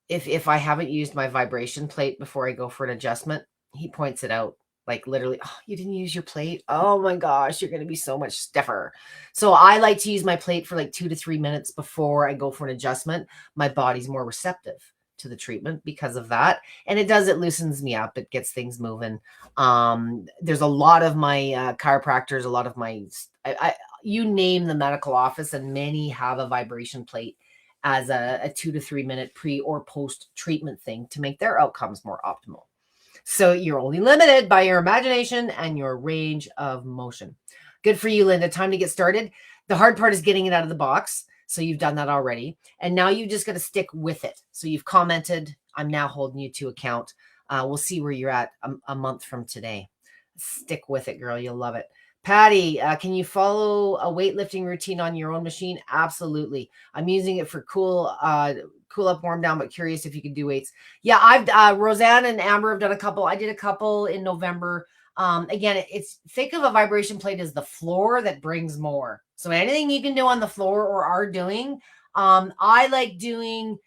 if I haven't used my vibration plate before I go for an adjustment, he points it out. Like literally, oh, you didn't use your plate. Oh my gosh, you're going to be so much stiffer. So I like to use my plate for like 2 to 3 minutes before I go for an adjustment. My body's more receptive to the treatment because of that. And it loosens me up. It gets things moving. There's a lot of my chiropractors, a lot of my, you name the medical office, and many have a vibration plate as a 2 to 3 minute pre or post treatment thing to make their outcomes more optimal. So you're only limited by your imagination and your range of motion. Good for you, Linda. Time to get started. The hard part is getting it out of the box. So you've done that already. And now you just got to stick with it. So you've commented. I'm now holding you to account. We'll see where you're at a month from today. Stick with it, girl. You'll love it. Patty, can you follow a weightlifting routine on your own machine? Absolutely. I'm using it for cool up, warm down, but curious if you can do weights. Yeah, I've Roseanne and Amber have done a couple. I did a couple in November. Again, think of a vibration plate as the floor that brings more. So anything you can do on the floor or are doing, I like doing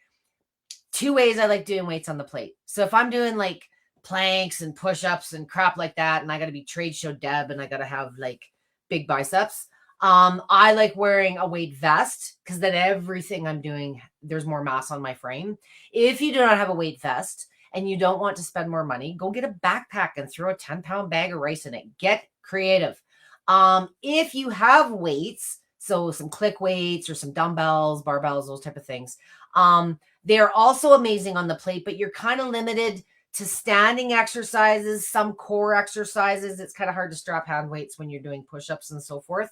2 ways. I like doing weights on the plate. So if I'm doing like planks and push-ups and crap like that, and I got to be trade show Deb, and I got to have like big biceps, I like wearing a weight vest because then everything I'm doing, there's more mass on my frame. If you do not have a weight vest and you don't want to spend more money, go get a backpack and throw a 10-pound bag of rice in it. Get creative. If you have weights, so some click weights or some dumbbells, barbells, those type of things, they're also amazing on the plate, but you're kind of limited to standing exercises, some core exercises. It's kind of hard to strap hand weights when you're doing push-ups and so forth.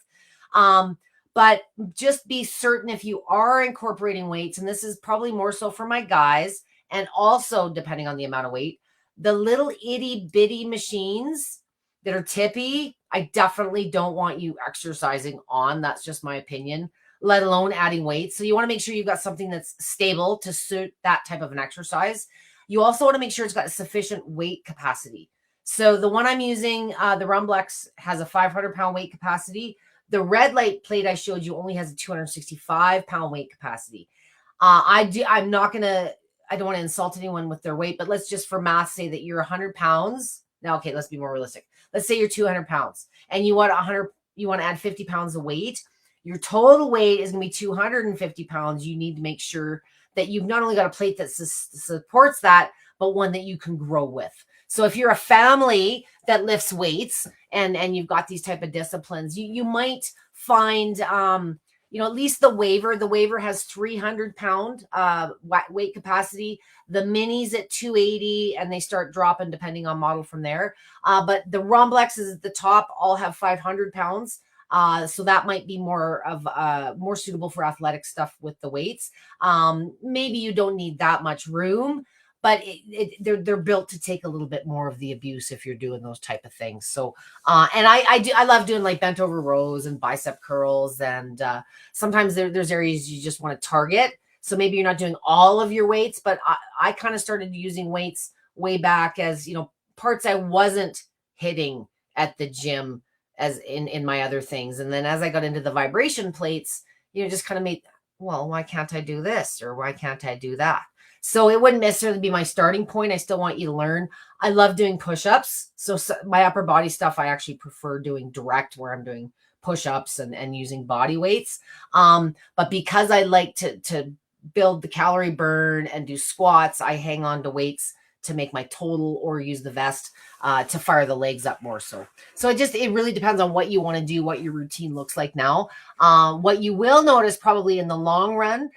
But just be certain if you are incorporating weights, and this is probably more so for my guys, and also depending on the amount of weight, the little itty bitty machines that are tippy, I definitely don't want you exercising on. That's just my opinion, let alone adding weights. So you want to make sure you've got something that's stable to suit that type of an exercise. You also want to make sure it's got sufficient weight capacity. So the one I'm using, the Rumblex, has a 500-pound weight capacity. The red light plate I showed you only has a 265-pound weight capacity. I don't want to insult anyone with their weight, but let's just for math say that you're 100 pounds. Now, okay, let's be more realistic. Let's say you're 200 pounds and you want to add 50 pounds of weight. Your total weight is going to be 250 pounds. You need to make sure that you've not only got a plate that supports that, but one that you can grow with. So if you're a family that lifts weights and you've got these type of disciplines, you might find, at least the waiver has 300-pound weight capacity. The minis at 280, and they start dropping depending on model from there. But the Rumblexes at the top all have 500 pounds. So that might be more suitable for athletic stuff with the weights. Maybe you don't need that much room, but they're built to take a little bit more of the abuse if you're doing those type of things. So, and I love doing like bent over rows and bicep curls. And sometimes there's areas you just want to target. So maybe you're not doing all of your weights, but I kind of started using weights way back as, parts I wasn't hitting at the gym as in my other things. And then as I got into the vibration plates, just kind of made, well, why can't I do this? Or why can't I do that? So it wouldn't necessarily be my starting point. I still want you to learn. I love doing push-ups. So my upper body stuff, I actually prefer doing direct, where I'm doing push-ups and using body weights. But because I like to build the calorie burn and do squats, I hang on to weights to make my total or use the vest to fire the legs up more so. So it really depends on what you want to do, what your routine looks like now. What you will notice probably in the long run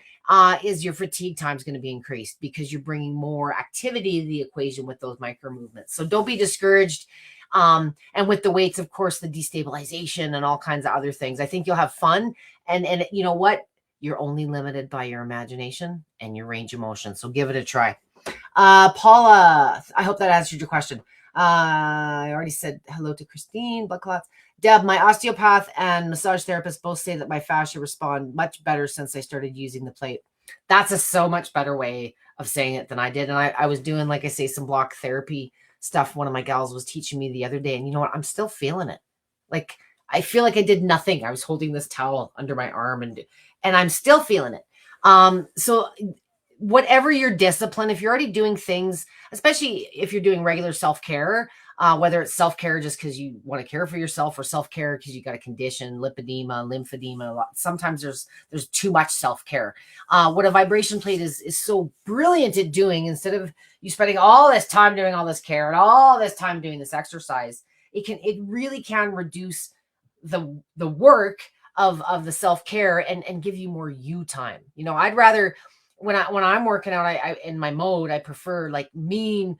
is your fatigue time is going to be increased because you're bringing more activity to the equation with those micro movements. So don't be discouraged. And with the weights, of course, the destabilization and all kinds of other things. I think you'll have fun. And you know what? You're only limited by your imagination and your range of motion. So give it a try. Paula, I hope that answered your question. I already said hello to Christine, blood clots. Deb, my osteopath and massage therapist both say that my fascia respond much better since I started using the plate. That's a so much better way of saying it than I did. And I was doing, like I say, some block therapy stuff. One of my gals was teaching me the other day, and you know what? I'm still feeling it. Like, I feel like I did nothing. I was holding this towel under my arm and I'm still feeling it. So whatever your discipline, if you're already doing things, especially if you're doing regular self-care, whether it's self-care just because you want to care for yourself or self-care because you got a condition, lipedema, lymphedema, sometimes there's too much self-care. What a vibration plate is so brilliant at doing, instead of you spending all this time doing all this care and all this time doing this exercise, it really can reduce the work of the self-care and give you more you time. You know, I'd rather when I'm working out, I in my mode, I prefer like mean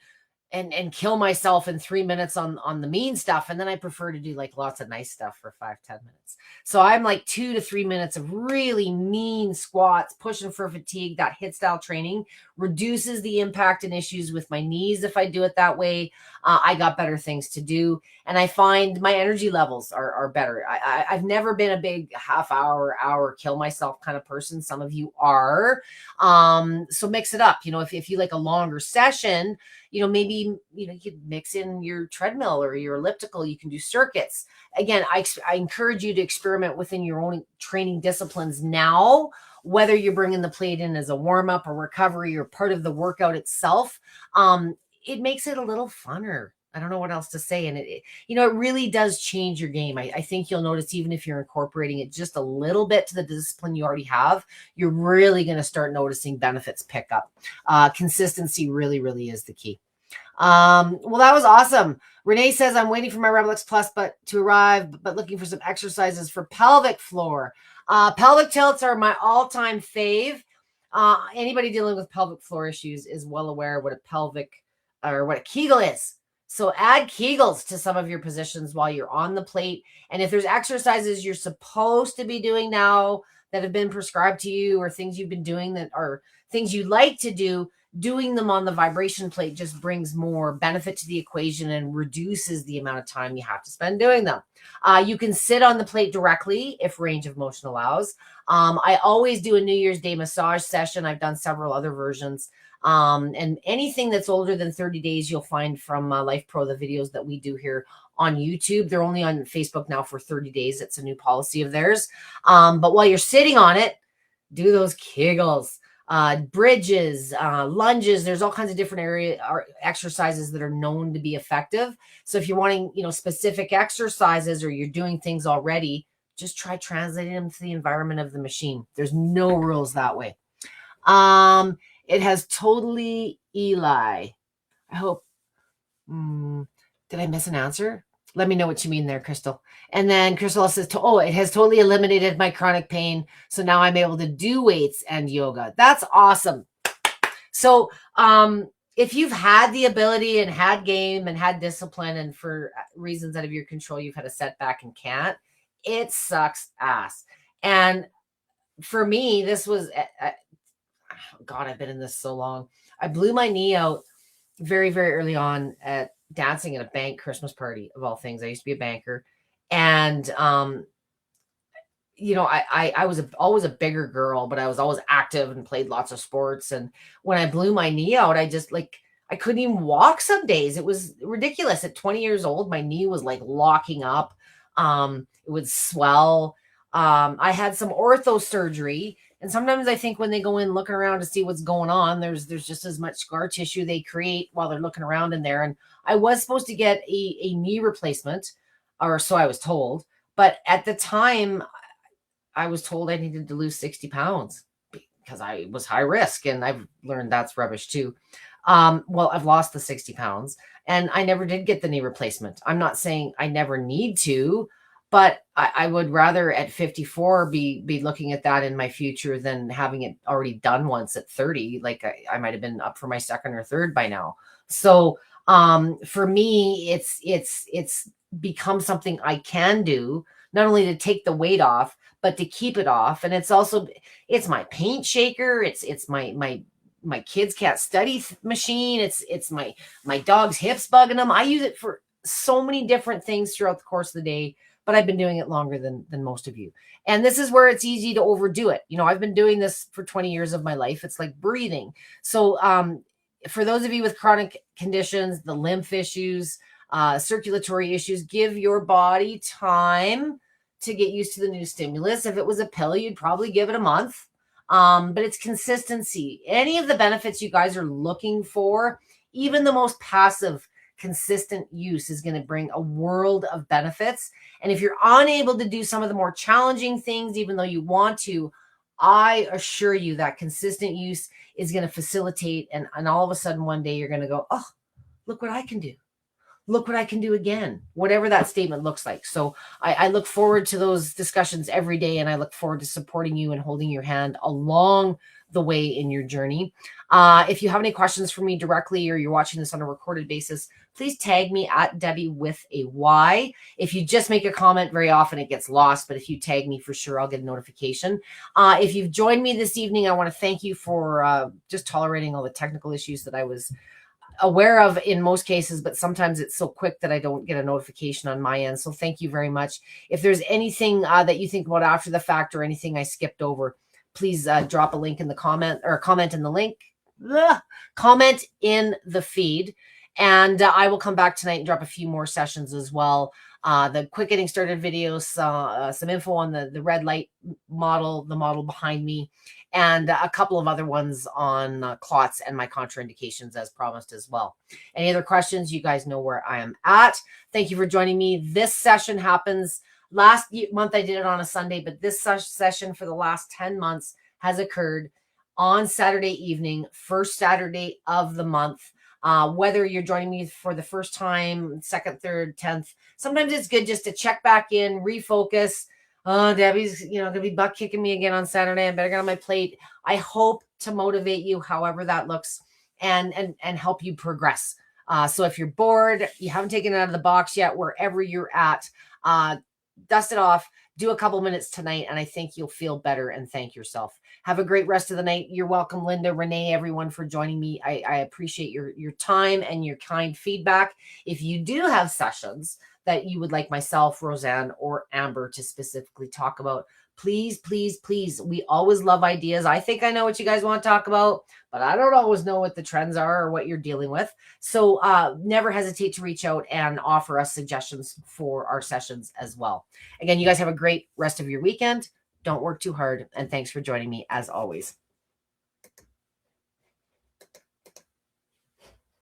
and kill myself in 3 minutes on the mean stuff. And then I prefer to do like lots of nice stuff for 5-10 minutes. So I'm like 2 to 3 minutes of really mean squats, pushing for fatigue. That HIIT style training reduces the impact and issues with my knees. If I do it that way, I got better things to do. And I find my energy levels are better. I've never been a big half hour kill myself kind of person. Some of you are. So mix it up. You know, if you like a longer session, you know, maybe, you know, you could mix in your treadmill or your elliptical. You can do circuits. Again, I encourage you to experiment within your own training disciplines now, whether you're bringing the plate in as a warm up or recovery or part of the workout itself. It makes it a little funner. I don't know what else to say. And it you know, it really does change your game. I think you'll notice, even if you're incorporating it just a little bit to the discipline you already have, you're really going to start noticing benefits pick up. Consistency really, really is the key. Well, that was awesome. Renee says, I'm waiting for my Rebel X Plus to arrive, but looking for some exercises for pelvic floor. Pelvic tilts are my all-time fave. Anybody dealing with pelvic floor issues is well aware what a Kegel is. So add Kegels to some of your positions while you're on the plate. And if there's exercises you're supposed to be doing now that have been prescribed to you, or things you've been doing that are things you like to do, doing them on the vibration plate just brings more benefit to the equation and reduces the amount of time you have to spend doing them. You can sit on the plate directly if range of motion allows. I always do a New Year's Day massage session. I've done several other versions. And anything that's older than 30 days, you'll find from Lifepro, the videos that we do here on YouTube. They're only on Facebook now for 30 days. It's a new policy of theirs. But while you're sitting on it, do those Kegels, bridges, lunges. There's all kinds of different exercises that are known to be effective. So if you're wanting, you know, specific exercises, or you're doing things already, just try translating them to the environment of the machine. There's no rules that way. It has totally Eli. I hope. Did I miss an answer? Let me know what you mean there, Crystal. And then Crystal says, it has totally eliminated my chronic pain. So now I'm able to do weights and yoga. That's awesome. So if you've had the ability and had game and had discipline, and for reasons out of your control, you've had a setback and can't, it sucks ass. And for me, this was, God, I've been in this so long. I blew my knee out very, very early on at dancing at a bank Christmas party, of all things. I used to be a banker. And, you know, I was always a bigger girl, but I was always active and played lots of sports. And when I blew my knee out, I just I couldn't even walk some days. It was ridiculous. At 20 years old, my knee was like locking up. It would swell. I had some ortho surgery. And sometimes I think when they go in looking around to see what's going on, there's just as much scar tissue they create while they're looking around in there. And I was supposed to get a knee replacement, or so I was told. But at the time, I was told I needed to lose 60 pounds because I was high risk. And I've learned that's rubbish too. Well, I've lost the 60 pounds and I never did get the knee replacement. I'm not saying I never need to, but I would rather at 54 be looking at that in my future than having it already done once at 30. Like I might have been up for my second or third by now. So for me, it's become something I can do, not only to take the weight off, but to keep it off. And it's my paint shaker. It's my kids can't study machine. It's my dog's hips bugging them. I use it for so many different things throughout the course of the day, but I've been doing it longer than most of you. And this is where it's easy to overdo it. You know, I've been doing this for 20 years of my life. It's like breathing. So for those of you with chronic conditions, the lymph issues, circulatory issues, give your body time to get used to the new stimulus. If it was a pill, you'd probably give it a month. But it's consistency. Any of the benefits you guys are looking for, even the most passive, consistent use is going to bring a world of benefits. And if you're unable to do some of the more challenging things, even though you want to, I assure you that consistent use is going to facilitate. And all of a sudden one day you're going to go, oh, look what I can do. Look what I can do again, whatever that statement looks like. So I look forward to those discussions every day, and I look forward to supporting you and holding your hand along the way in your journey. If you have any questions for me directly, or you're watching this on a recorded basis, please tag me at Debby with a Y. If you just make a comment, very often it gets lost, but if you tag me, for sure I'll get a notification. If you've joined me this evening, I want to thank you for just tolerating all the technical issues that I was aware of in most cases, but sometimes it's so quick that I don't get a notification on my end. So thank you very much. If there's anything that you think about after the fact or anything I skipped over, please drop a link in the comment, or comment in the link, comment in the feed. And I will come back tonight and drop a few more sessions as well. The quick getting started videos, some info on the red light model, the model behind me, and a couple of other ones on clots and my contraindications as promised as well. Any other questions? You guys know where I am at. Thank you for joining me. This session happens last month. I did it on a Sunday, but this session for the last 10 months has occurred on Saturday evening, first Saturday of the month. Whether you're joining me for the first time, second, third, 10th, sometimes it's good just to check back in, refocus. Oh, Debbie's, going to be butt kicking me again on Saturday. I better get on my plate. I hope to motivate you, however that looks, and help you progress. So if you're bored, you haven't taken it out of the box yet, wherever you're at, dust it off, do a couple minutes tonight, and I think you'll feel better and thank yourself. Have a great rest of the night. You're welcome, Linda, Renee, everyone, for joining me. I appreciate your time and your kind feedback. If you do have sessions that you would like myself, Roseanne, or Amber to specifically talk about, please, please, please. We always love ideas. I think I know what you guys want to talk about, but I don't always know what the trends are or what you're dealing with. So never hesitate to reach out and offer us suggestions for our sessions as well. Again, you guys have a great rest of your weekend. Don't work too hard. And thanks for joining me as always.